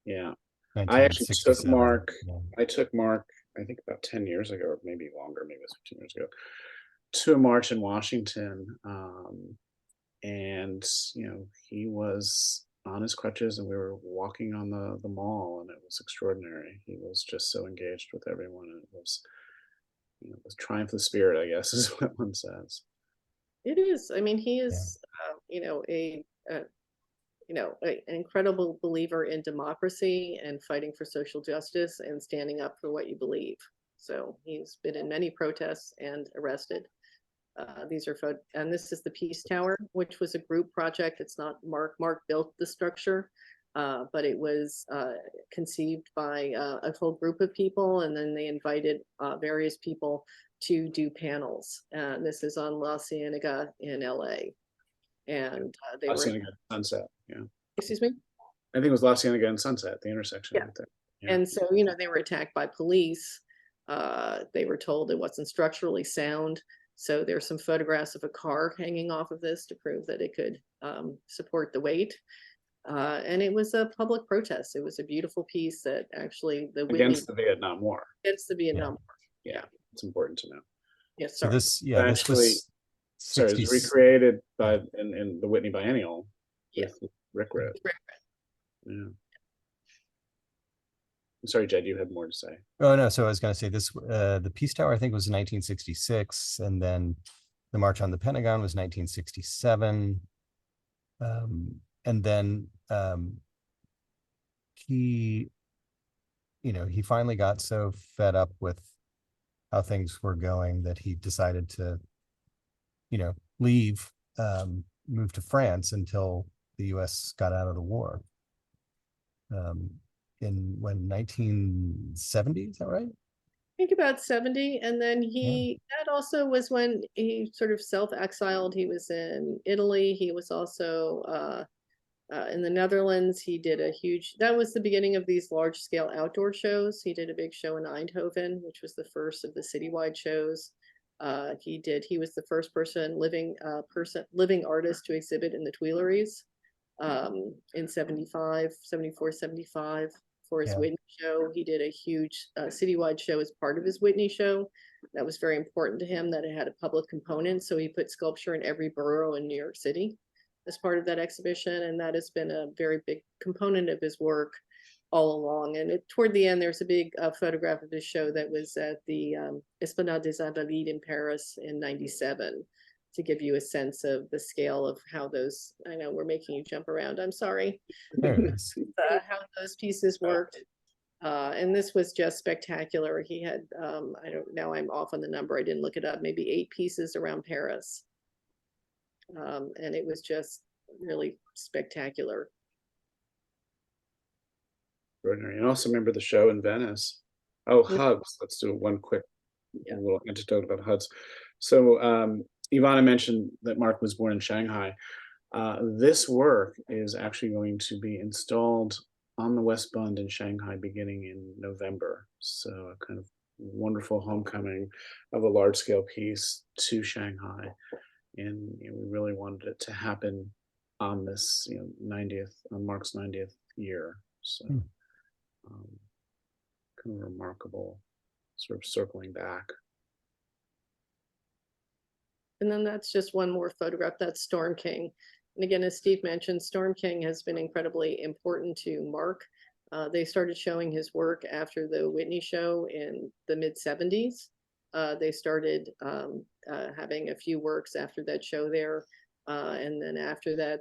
Speaker 4: Yeah. I actually took
Speaker 5: 1967,
Speaker 4: Mark,
Speaker 5: yeah.
Speaker 4: I took Mark, I think about 10 years ago, or maybe longer, maybe it was 15 years ago, to a march in Washington. And, you know, he was on his crutches and we were walking on the mall, and it was extraordinary. He was just so engaged with everyone, and it was, you know, the triumph of the spirit, I guess, is what one says.
Speaker 3: It is. I mean, he is, you know, an incredible believer in democracy and fighting for social justice and standing up for what you believe. So he's been in many protests and arrested. These are and this is the Peace Tower, which was a group project. It's not Mark. Mark built the structure, but it was conceived by a whole group of people, and then they invited various people to do panels. This is on La Cienega in LA. And they
Speaker 4: La
Speaker 3: were
Speaker 4: Cienega and Sunset, yeah.
Speaker 3: Excuse me?
Speaker 4: I think it was La Cienega and Sunset, the intersection.
Speaker 3: Yeah.
Speaker 4: Right there. Yeah.
Speaker 3: And so, you know, they were attacked by police. They were told it wasn't structurally sound. So there's some photographs of a car hanging off of this to prove that it could support the weight. And it was a public protest. It was a beautiful piece that actually
Speaker 4: Against the Vietnam War.
Speaker 3: Against the Vietnam War.
Speaker 4: Yeah, it's important to know.
Speaker 3: Yes,
Speaker 5: So
Speaker 3: sorry.
Speaker 5: this,
Speaker 4: But
Speaker 5: this
Speaker 4: actually,
Speaker 5: was
Speaker 4: sorry, it
Speaker 5: 60s.
Speaker 4: was recreated by in the Whitney Biennial
Speaker 3: Yeah.
Speaker 4: with Rick Ritt. Yeah. I'm sorry, Jed, you had more to say.
Speaker 5: Oh no, so I was going to say this, the Peace Tower I think was 1966, and then the March on the Pentagon was 1967. And then he, you know, he finally got so fed up with how things were going that he decided to, you know, leave, move to France until the US got out of the war. In when 1970, is that right?
Speaker 3: I think about 70. And then that also was when he sort of self-exiled. He was in Italy. He was also in the Netherlands. He did that was the beginning of these large scale outdoor shows. He did a big show in Eindhoven, which was the first of the citywide shows. He was the first living artist to exhibit in the Tuileries in 74, 75. For his Whitney show. He did a huge citywide show as part of his Whitney show. That was very important to him, that it had a public component. So he put sculpture in every borough in New York City as part of that exhibition. And that has been a very big component of his work all along. And toward the end, there's a big photograph of his show that was at the Esplanade des Invalides in Paris in 97, to give you a sense of the scale of how those, I know we're making you jump around, I'm sorry.
Speaker 5: There it is.
Speaker 3: How those pieces worked. And this was just spectacular. He had, now I'm off on the number, I didn't look it up, maybe 8 pieces around Paris. And it was just really spectacular.
Speaker 4: Extraordinary. And also remember the show in Venice. Oh, Hugs. Let's do one quick little anecdote about Hugs. So Ivana mentioned that Mark was born in Shanghai. This work is actually going to be installed on the West Bund in Shanghai beginning in November. So a kind of wonderful homecoming of a large-scale piece to Shanghai. And we really wanted it to happen on this, on Mark's 90th year. So kind of remarkable, sort of circling back.
Speaker 3: And then that's just one more photograph. That's Storm King. And again, as Steve mentioned, Storm King has been incredibly important to Mark. They started showing his work after the Whitney show in the mid-70s. They started having a few works after that show there. And then after that,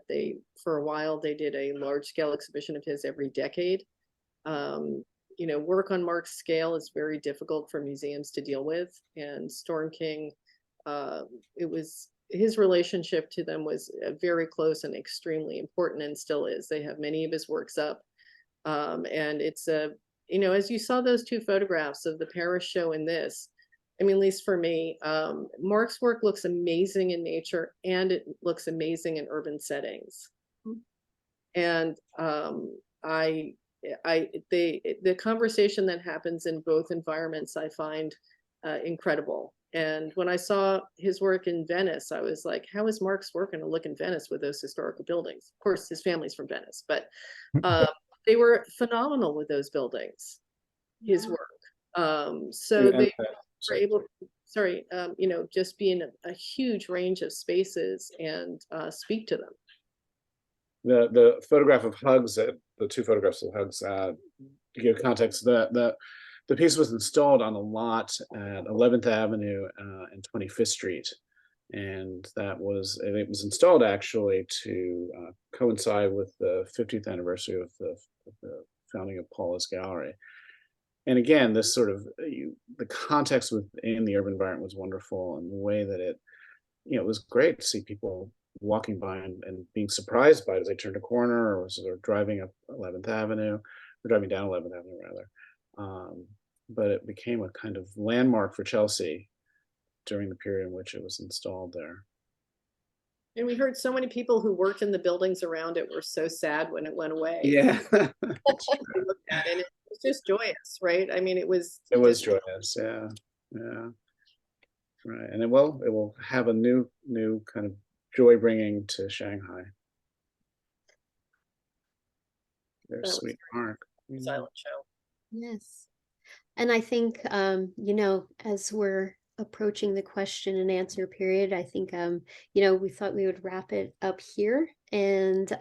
Speaker 3: for a while, they did a large-scale exhibition of his every decade. work on Mark's scale is very difficult for museums to deal with. And Storm King, his relationship to them was very close and extremely important, and still is. They have many of his works up. And it's as you saw those two photographs of the Paris show and this, I mean, at least for me, Mark's work looks amazing in nature and it looks amazing in urban settings. And the conversation that happens in both environments, I find incredible. And when I saw his work in Venice, I was like, how is Mark's work going to look in Venice with those historical buildings? Of course, his family's from Venice, but they were phenomenal with those buildings, his work. So they were able to, just be in a huge range of spaces and speak to them.
Speaker 4: The photograph of Hugs, the two photographs of Hugs, to give context, the piece was installed on a lot at 11th Avenue and 25th Street. And it was installed actually to coincide with the 50th anniversary of the founding of Paula's gallery. And again, this sort of, the context within the urban environment was wonderful, and the way that it was great to see people walking by and being surprised by it as they turned a corner, or sort of driving up 11th Avenue, or driving down 11th Avenue rather. But it became a kind of landmark for Chelsea during the period in which it was installed there.
Speaker 3: And we heard so many people who worked in the buildings around it were so sad when it went away.
Speaker 4: Yeah.
Speaker 3: Looked at it, and it was just joyous, right? I mean, it was
Speaker 4: joyous, yeah. Right. And it will have a new kind of joy bringing to Shanghai. There's sweet Mark.
Speaker 3: Silent show.
Speaker 2: Yes. And I think, as we're approaching the question and answer period, I think, we thought we would wrap it up here and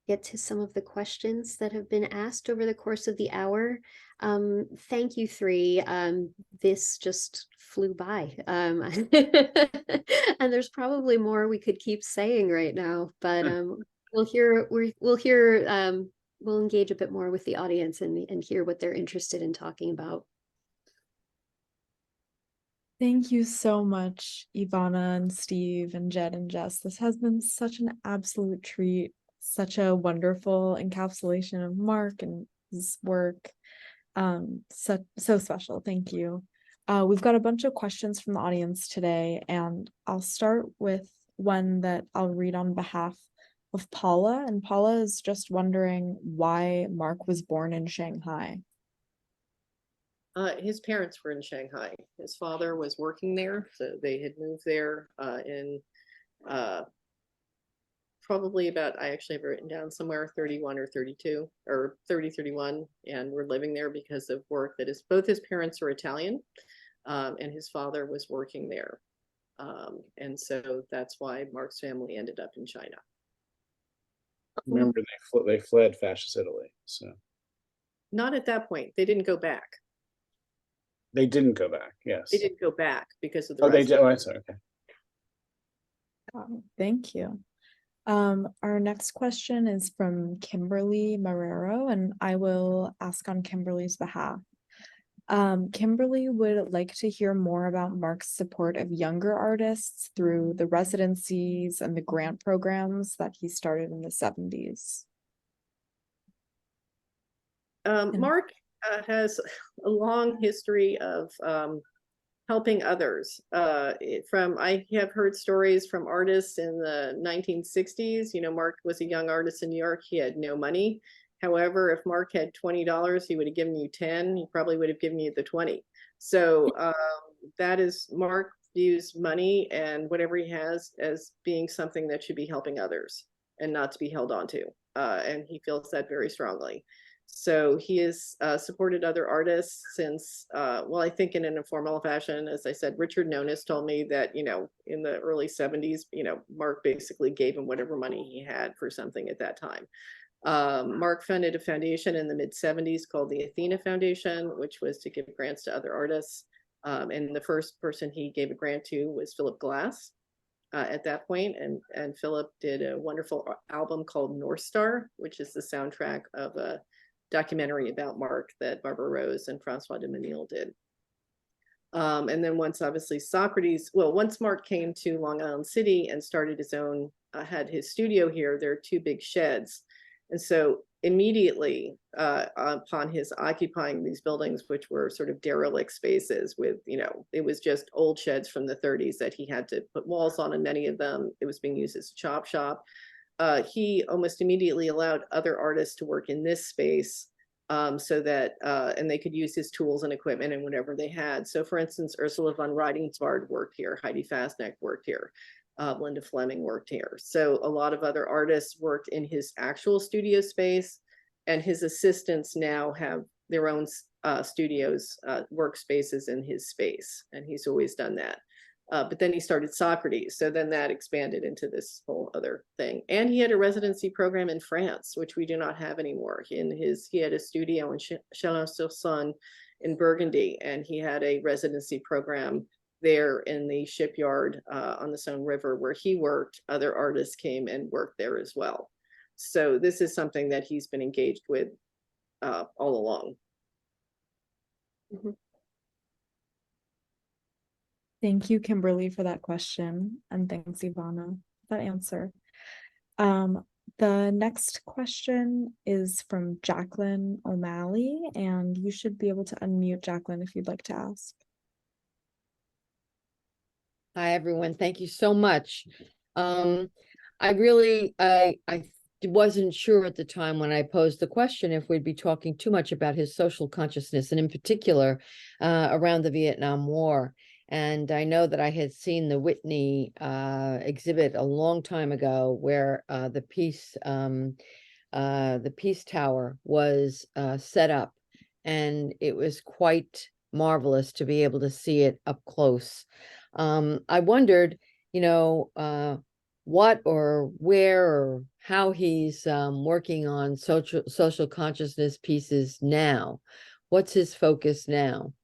Speaker 2: get to some of the questions that have been asked over the course of the hour. Thank you three. This just flew by. And there's probably more we could keep saying right now, but we'll engage a bit more with the audience and hear what they're interested in talking about.
Speaker 1: Thank you so much, Ivana and Steve and Jed and Jess. This has been such an absolute treat, such a wonderful encapsulation of Mark and his work. So special. Thank you. We've got a bunch of questions from the audience today, and I'll start with one that I'll read on behalf of Paula. And Paula is just wondering why Mark was born in Shanghai.
Speaker 3: His parents were in Shanghai. His father was working there, so they had moved there in probably about, I actually have it written down somewhere, 31 or 32 or 30, 31, and were living there because of work that is, both his parents are Italian, and his father was working there. And so that's why Mark's family ended up in China.
Speaker 4: Remember, they fled fascist Italy, so.
Speaker 3: Not at that point. They didn't go back.
Speaker 4: They didn't go back, yes.
Speaker 3: They didn't go back because of the
Speaker 4: they did. Oh, I'm sorry, okay.
Speaker 1: Thank you. Our next question is from Kimberly Marrero, and I will ask on Kimberly's behalf. Kimberly would like to hear more about Mark's support of younger artists through the residencies and the grant programs that he started in the 70s.
Speaker 3: Mark has a long history of helping others. I have heard stories from artists in the 1960s. Mark was a young artist in New York. He had no money. However, if Mark had $20, he would have given you 10. He probably would have given you the 20. So that is, Mark views money and whatever he has as being something that should be helping others and not to be held onto. And he feels that very strongly. So he has supported other artists since, I think in an informal fashion. As I said, Richard Nonis told me that, in the early 70s, Mark basically gave him whatever money he had for something at that time. Mark founded a foundation in the mid-70s called the Athena Foundation, which was to give grants to other artists. And the first person he gave a grant to was Philip Glass at that point. And Philip did a wonderful album called North Star, which is the soundtrack of a documentary about Mark that Barbara Rose and Francois de Menil did. And then once Mark came to Long Island City and started his own, had his studio here, there are 2 big sheds. And so immediately upon his occupying these buildings, which were sort of derelict spaces with, it was just old sheds from the 30s that he had to put walls on, and many of them, it was being used as a chop shop. He almost immediately allowed other artists to work in this space so that, and they could use his tools and equipment and whatever they had. So for instance, Ursula von Rijdingsvaart worked here, Heidi Fastneck worked here, Linda Fleming worked here. So a lot of other artists worked in his actual studio space, and his assistants now have their own studios, workspaces in his space, and he's always done that. But then he started Socrates. So then that expanded into this whole other thing. And he had a residency program in France, which we do not have anymore. He had a studio in Chalon-sur-Saône in Burgundy, and he had a residency program there in the shipyard on the Saône River where he worked. Other artists came and worked there as well. So this is something that he's been engaged with all along. Mm-hmm.
Speaker 1: Thank you, Kimberly, for that question. And thanks, Ivana, for that answer. The next question is from Jacqueline O'Malley, and you should be able to unmute, Jacqueline, if you'd like to ask.
Speaker 6: Hi, everyone. Thank you so much. I wasn't sure at the time when I posed the question if we'd be talking too much about his social consciousness, and in particular around the Vietnam War. And I know that I had seen the Whitney exhibit a long time ago, where the Peace Tower was set up, and it was quite marvelous to be able to see it up close. I wondered, what or where or how he's working on social consciousness pieces now. What's his focus now?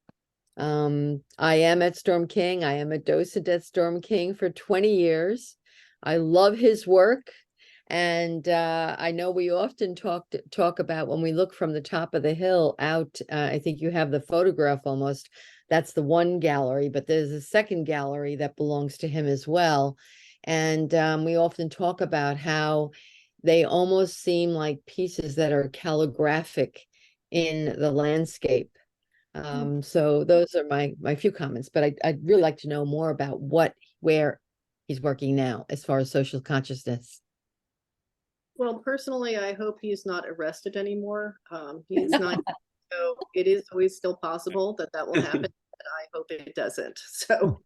Speaker 6: I am at Storm King. I am a docent at Storm King for 20 years. I love his work. And I know we often talk about when we look from the top of the hill out, I think you have the photograph almost, that's the one gallery, but there's a second gallery that belongs to him as well. And we often talk about how they almost seem like pieces that are calligraphic in the landscape. So those are my few comments, but I'd really like to know more about where he's working now as far as social consciousness.
Speaker 3: Well, personally, I hope he's not arrested anymore. He's not, so it is always still possible that will happen, and I hope it doesn't. So,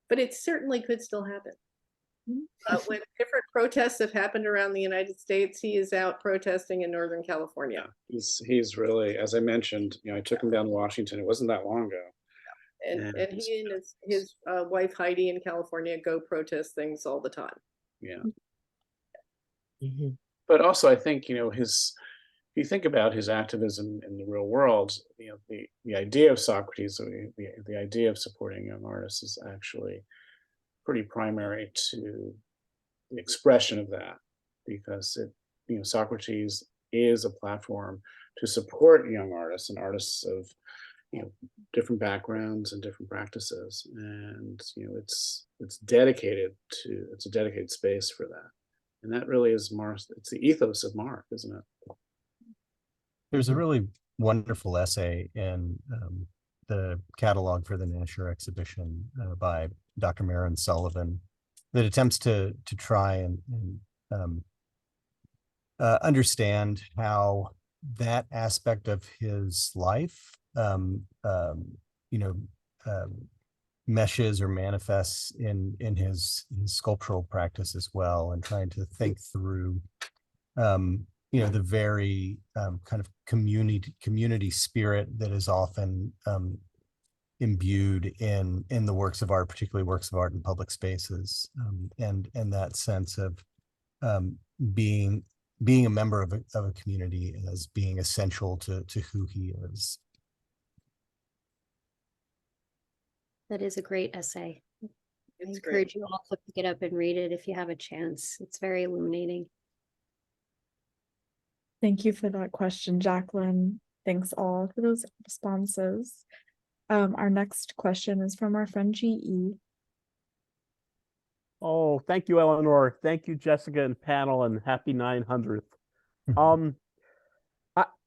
Speaker 3: but it certainly could still happen. When different protests have happened around the United States, he is out protesting in Northern California.
Speaker 4: He's really, as I mentioned, I took him down to Washington. It wasn't that long ago.
Speaker 3: And he and his wife Heidi in California go protest things all the time.
Speaker 4: Yeah. But also, I think, if you think about his activism in the real world, the idea of Socrates, the idea of supporting young artists is actually pretty primary to the expression of that, because Socrates is a platform to support young artists and artists of different backgrounds and different practices, and it's a dedicated space for that, and that really is Mark. It's the ethos of Mark, isn't it?
Speaker 5: There's a really wonderful essay in the catalog for the Nasher exhibition by Dr. Maren Sullivan that attempts to try and understand how that aspect of his life meshes or manifests in his sculptural practice as well, and trying to think through the very kind of community spirit that is often imbued in the works of art, particularly works of art in public spaces, and that sense of being a member of a community as being essential to who he is.
Speaker 2: That is a great essay. I
Speaker 3: It's
Speaker 2: encourage
Speaker 3: great.
Speaker 2: you all to pick it up and read it if you have a chance. It's very illuminating.
Speaker 1: Thank you for that question, Jacqueline. Thanks all for those responses. Our next question is from our friend GE.
Speaker 7: Oh, thank you, Eleanor. Thank you, Jessica and panel, and happy 900th.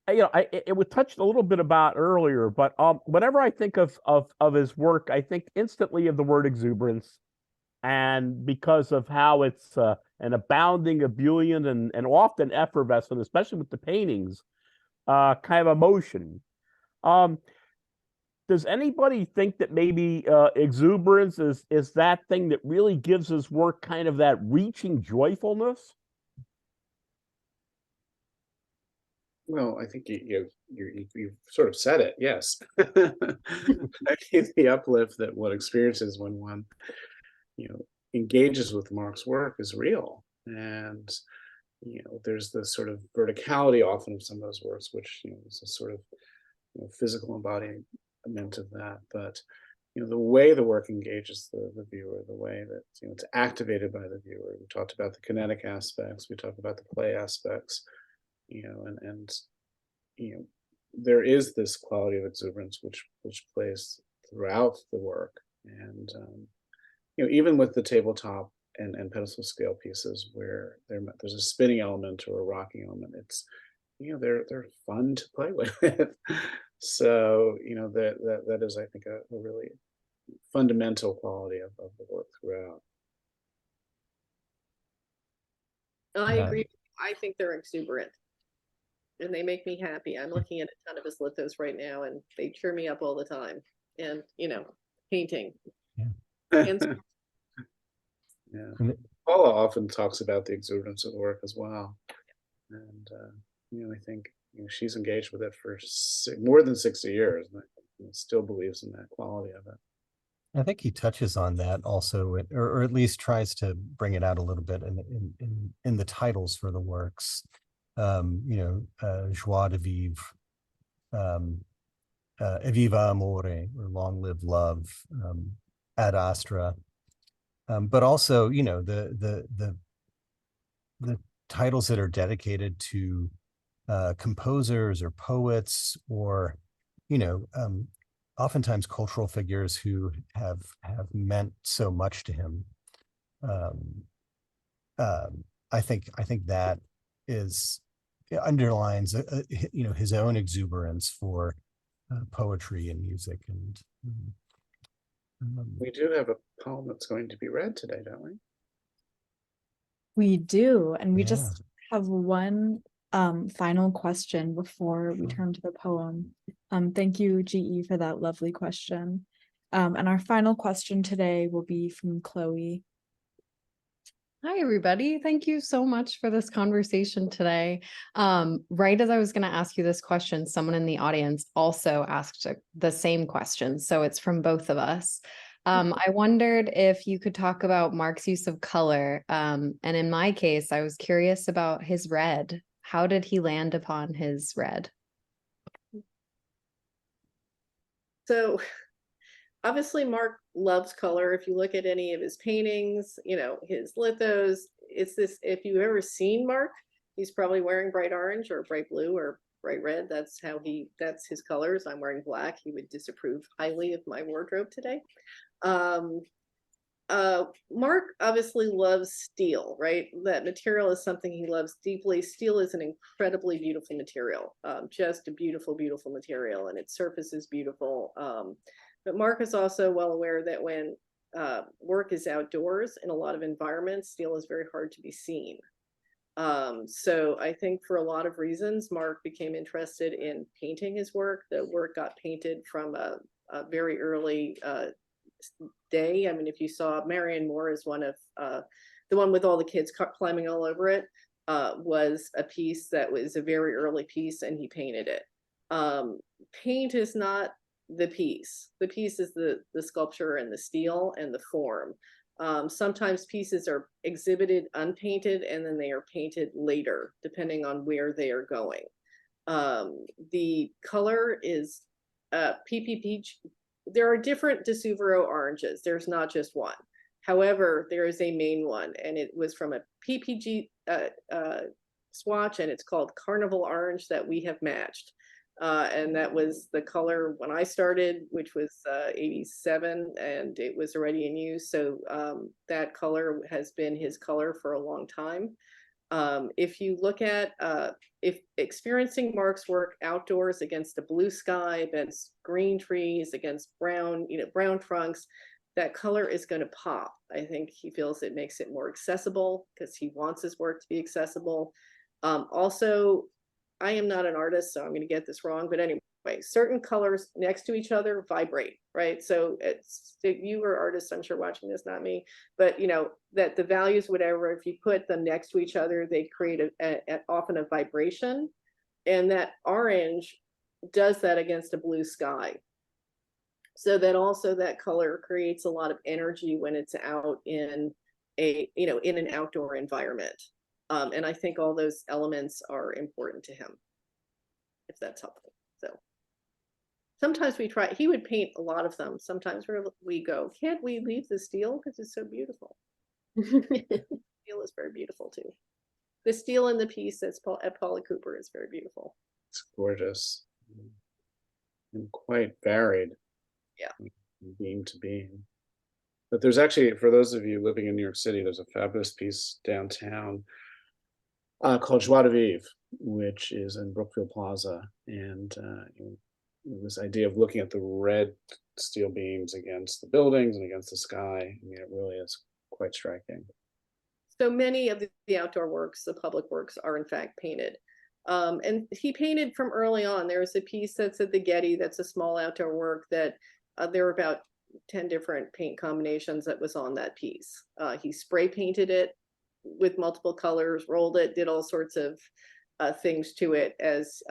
Speaker 7: It was touched a little bit about earlier, but whenever I think of his work, I think instantly of the word exuberance, and because of how it's an abounding, ebullient, and often effervescent, especially with the paintings, kind of emotion. Does anybody think that maybe exuberance is that thing that really gives his work kind of that reaching joyfulness?
Speaker 4: Well, I think you sort of said it. Yes, I think the uplift that one experiences when one, engages with Mark's work is real, and there's the sort of verticality often of some of those works, which is a sort of physical embodiment of that. But the way the work engages the viewer, the way that it's activated by the viewer. We talked about the kinetic aspects. We talked about the play aspects. And there is this quality of exuberance which plays throughout the work, and even with the tabletop and pedestal scale pieces where there's a spinning element or a rocking element, it's they're fun to play with. So that is, I think, a really fundamental quality of the work throughout.
Speaker 3: I agree. I think they're exuberant, and they make me happy. I'm looking at a ton of his lithos right now, and they cheer me up all the time. And painting. And
Speaker 4: yeah. Paula often talks about the exuberance of the work as well, and I think she's engaged with it for more than 60 years, and still believes in that quality of it.
Speaker 5: I think he touches on that also, or at least tries to bring it out a little bit in the titles for the works. Joie de vivre, Eviva amore, or Long Live Love, Ad Astra. But also, the titles that are dedicated to composers or poets, or oftentimes cultural figures who have meant so much to him. I think that underlines his own exuberance for poetry and music. And
Speaker 4: we do have a poem that's going to be read today, don't we?
Speaker 1: We do, and we just have one final question before we turn to the poem. Thank you, GE, for that lovely question. And our final question today will be from Chloe.
Speaker 8: Hi, everybody. Thank you so much for this conversation today. Right as I was going to ask you this question, someone in the audience also asked the same question. So it's from both of us. I wondered if you could talk about Mark's use of color. And in my case, I was curious about his red. How did he land upon his red?
Speaker 3: So obviously Mark loves color. If you look at any of his paintings, his lithos, it's this, if you've ever seen Mark, he's probably wearing bright orange or bright blue or bright red. That's his colors. I'm wearing black. He would disapprove highly of my wardrobe today. Mark obviously loves steel, right? That material is something he loves deeply. Steel is an incredibly beautiful material, just a beautiful, beautiful material, and its surface is beautiful. But Mark is also well aware that when work is outdoors in a lot of environments, steel is very hard to be seen. So I think for a lot of reasons, Mark became interested in painting his work. The work got painted from a very early day. I mean, if you saw Marion Moore is one of the one with all the kids climbing all over it, was a piece that was a very early piece, and he painted it. Paint is not the piece. The piece is the sculpture and the steel and the form. Sometimes pieces are exhibited unpainted, and then they are painted later, depending on where they are going. The color is PPP. There are different de Suvero oranges. There's not just one. However, there is a main one, and it was from a PPG swatch, and it's called Carnival Orange that we have matched. And that was the color when I started, which was 87, and it was already in use. So that color has been his color for a long time. If you look at if experiencing Mark's work outdoors against a blue sky, against green trees, against brown, brown trunks, that color is going to pop. I think he feels it makes it more accessible because he wants his work to be accessible. Also, I am not an artist, so I'm going to get this wrong, but anyway, certain colors next to each other vibrate, right? So it's, if you were artists, I'm sure watching this, not me, but that the values, whatever, if you put them next to each other, they create often a vibration, and that orange does that against a blue sky. So that also that color creates a lot of energy when it's out in in an outdoor environment. And I think all those elements are important to him, if that's helpful. So sometimes we try, he would paint a lot of them. Sometimes we go, can't we leave the steel? Because it's so beautiful. Steel is very beautiful too. The steel in the piece that's at Paula Cooper is very beautiful.
Speaker 4: It's gorgeous and quite varied.
Speaker 3: Yeah.
Speaker 4: Beam to beam. But there's actually, for those of you living in New York City, there's a fabulous piece downtown called Joie de Vivre, which is in Brookfield Plaza. And this idea of looking at the red steel beams against the buildings and against the sky, I mean, it really is quite striking.
Speaker 3: So many of the outdoor works, the public works, are in fact painted. And he painted from early on. There's a piece that's at the Getty that's a small outdoor work that there were about 10 different paint combinations that was on that piece. He spray painted it with multiple colors, rolled it, did all sorts of things to it as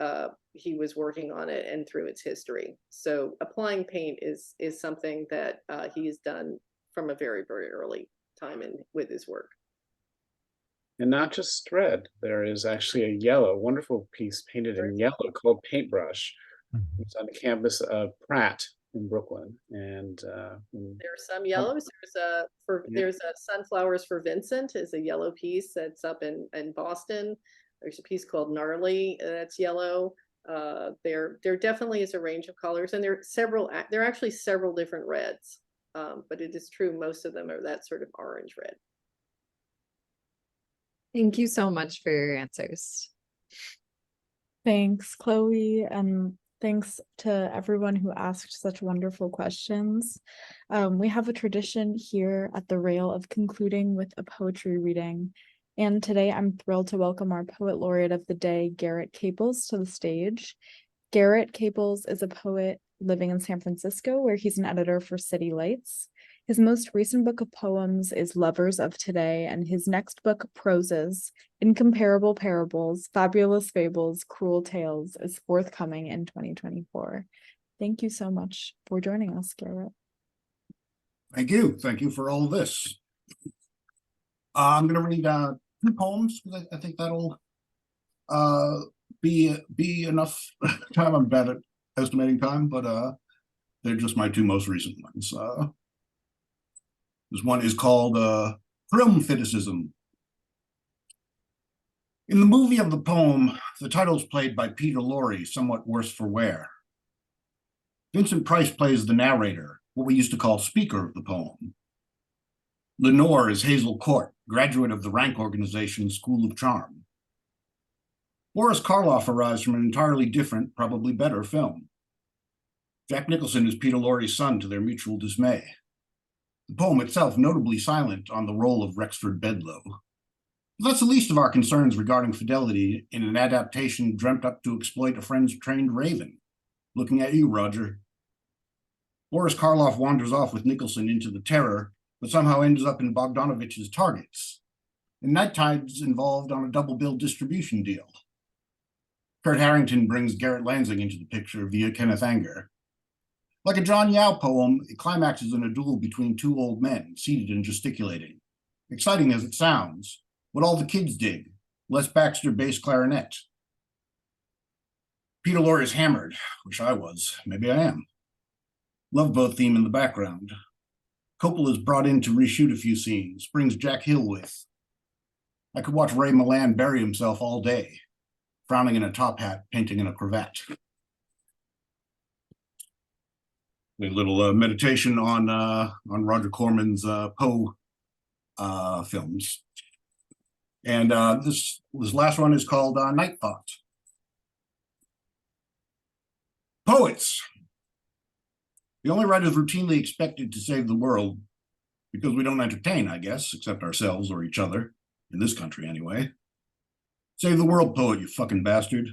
Speaker 3: he was working on it and through its history. So applying paint is something that he has done from a very, very early time with his work.
Speaker 4: And not just red, there is actually a yellow, wonderful piece painted in yellow called Paintbrush. It's on the campus of Pratt in Brooklyn. And
Speaker 3: there's some yellows. There's a Sunflowers for Vincent is a yellow piece that's up in Boston. There's a piece called Gnarly that's yellow. There definitely is a range of colors, and there are actually several different reds. But it is true most of them are that sort of orange red.
Speaker 8: Thank you so much for your answers.
Speaker 1: Thanks, Chloe, and thanks to everyone who asked such wonderful questions. We have a tradition here at the Rail of concluding with a poetry reading. And today I'm thrilled to welcome our Poet Laureate of the day, Garrett Caples, to the stage. Garrett Caples is a poet living in San Francisco, where he's an editor for City Lights. His most recent book of poems is Lovers of Today, and his next book, Proses, Incomparable Parables, Fabulous Fables, Cruel Tales, is forthcoming in 2024. Thank you so much for joining us, Garrett.
Speaker 9: Thank you. Thank you for all of this. I'm going to read 2 poems because I think that'll be enough time. I'm bad at estimating time, but they're just my 2 most recent ones. This one is called Film Feticism. In the movie of the poem, the title's played by Peter Lorre, somewhat worse for wear. Vincent Price plays the narrator, what we used to call speaker of the poem. Lenore is Hazel Court, graduate of the Rank Organization School of Charm. Boris Karloff arrives from an entirely different, probably better film. Jack Nicholson is Peter Lorre's son to their mutual dismay. The poem itself notably silent on the role of Rexford Bedloe. But that's the least of our concerns regarding fidelity in an adaptation dreamt up to exploit a friend's trained raven. Looking at you, Roger. Boris Karloff wanders off with Nicholson into the Terror, but somehow ends up in Bogdanovich's Targets. And Night Tide's involved on a double bill distribution deal. Kurt Harrington brings Garrett Lansing into the picture via Kenneth Anger. Like a John Yao poem, it climaxes in a duel between 2 old men, seated and gesticulating. Exciting as it sounds, what all the kids dig, Les Baxter bass clarinet. Peter Lorre is hammered, wish I was, maybe I am. Love boat theme in the background. Coppola is brought in to reshoot a few scenes, brings Jack Hill with. I could watch Ray Milan bury himself all day, frowning in a top hat, painting in a cravat. A little meditation on Roger Corman's Poe films. And this last one is called Night Thought. Poets. The only writers routinely expected to save the world, because we don't entertain, I guess, except ourselves or each other, in this country anyway. Save the world, poet, you fucking bastard.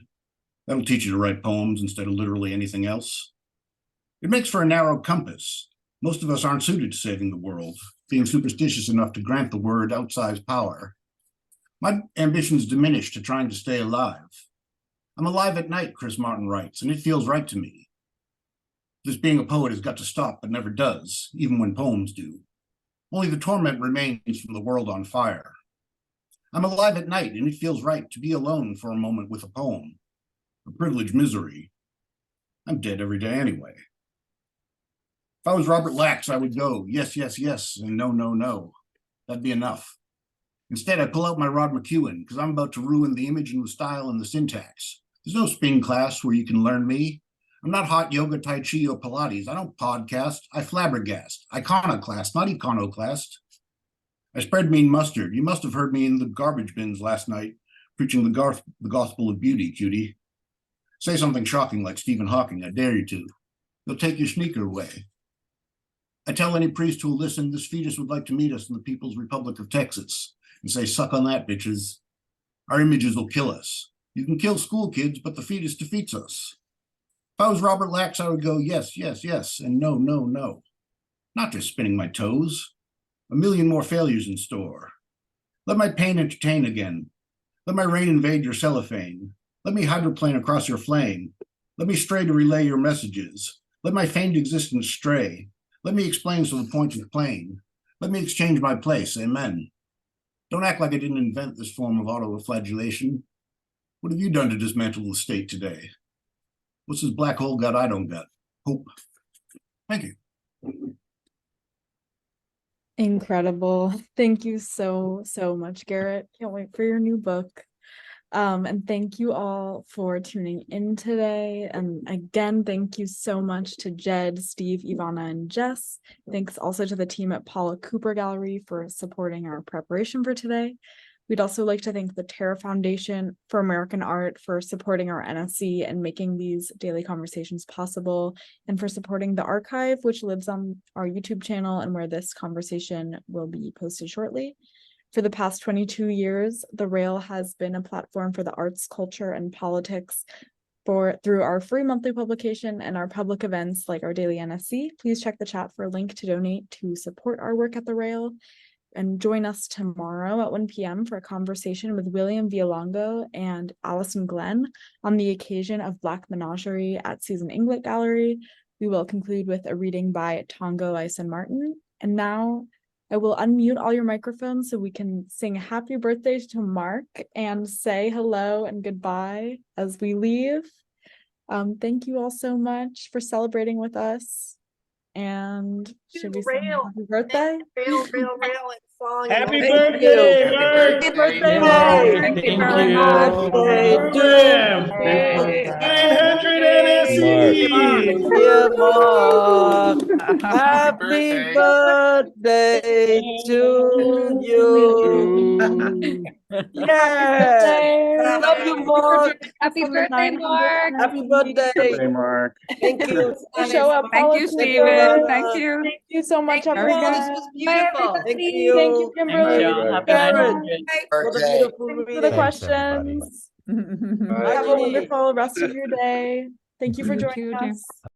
Speaker 9: That'll teach you to write poems instead of literally anything else. It makes for a narrow compass. Most of us aren't suited to saving the world, being superstitious enough to grant the word outsized power. My ambitions diminish to trying to stay alive. I'm alive at night, Chris Martin writes, and it feels right to me. This being a poet has got to stop, but never does, even when poems do. Only the torment remains from the world on fire. I'm alive at night, and it feels right to be alone for a moment with a poem. A privileged misery. I'm dead every day anyway. If I was Robert Lax, I would go, yes, yes, yes, and no, no, no. That'd be enough. Instead, I pull out my Rod McEwen, because I'm about to ruin the image and the style and the syntax. There's no spin class where you can learn me. I'm not hot yoga, tai chi, or Pilates. I don't podcast. I flabbergast. Iconoclast, not iconoclast. I spread mean mustard. You must have heard me in the garbage bins last night, preaching the gospel of beauty, cutie. Say something shocking like Stephen Hawking, I dare you to. You'll take your sneaker away. I tell any priest who will listen, this fetus would like to meet us in the People's Republic of Texas and say, suck on that, bitches. Our images will kill us. You can kill school kids, but the fetus defeats us. If I was Robert Lax, I would go, yes, yes, yes, and no, no, no. Not just spinning my toes. A million more failures in store. Let my pain entertain again. Let my rain invade your cellophane. Let me hydroplane across your flame. Let me stray to relay your messages. Let my feigned existence stray. Let me explain so the point is plain. Let me exchange my place, amen. Don't act like I didn't invent this form of autoflagellation. What have you done to dismantle the state today? What's this black hole got I don't got? Hope. Thank you.
Speaker 1: Incredible. Thank you so much, Garrett. Can't wait for your new book. And thank you all for tuning in today. And again, thank you so much to Jed, Steve, Ivana, and Jess. Thanks also to the team at Paula Cooper Gallery for supporting our preparation for today. We'd also like to thank the Terra Foundation for American Art for supporting our NSE and making these daily conversations possible, and for supporting the archive, which lives on our YouTube channel and where this conversation will be posted shortly. For the past 22 years, the Rail has been a platform for the arts, culture, and politics through our free monthly publication and our public events like our daily NSE. Please check the chat for a link to donate to support our work at the Rail. And join us tomorrow at 1 p.m. for a conversation with William Villalongo and Allison Glenn on the occasion of Black Menagerie at Susan Inglet Gallery. We will conclude with a reading by Tongo Eisen Martin. And now I will unmute all your microphones so we can sing happy birthday to Mark and say hello and goodbye as we leave. Thank you all so much for celebrating with us. And should we sing happy birthday?
Speaker 3: Rail, and song.
Speaker 7: Happy
Speaker 3: and
Speaker 7: birthday,
Speaker 6: Happy
Speaker 7: Mark!
Speaker 6: birthday,
Speaker 7: Mark!
Speaker 6: Thank
Speaker 7: Thank
Speaker 6: very
Speaker 7: you.
Speaker 6: much.
Speaker 7: Birthday! 900 NSE!
Speaker 6: Dear Mark, happy birthday to you. Yeah, love you, Mark.
Speaker 8: Happy birthday, Mark.
Speaker 6: Happy birthday.
Speaker 4: Hey, Mark.
Speaker 6: Thank you.
Speaker 1: Show up.
Speaker 8: Thank you, Stephen. Thank you.
Speaker 1: Thank you so much,
Speaker 8: Thank you.
Speaker 1: everyone.
Speaker 6: This was beautiful. Thank you.
Speaker 1: Thank you, Kimberly.
Speaker 4: Everybody.
Speaker 6: Karen, for the
Speaker 9: Birthday.
Speaker 6: beautiful
Speaker 1: Thanks for the
Speaker 6: reading.
Speaker 5: Thanks, everybody.
Speaker 1: questions. Have a
Speaker 6: Maggie.
Speaker 1: wonderful rest of your day. Thank you for
Speaker 8: You
Speaker 1: joining
Speaker 8: too, dear.
Speaker 1: us.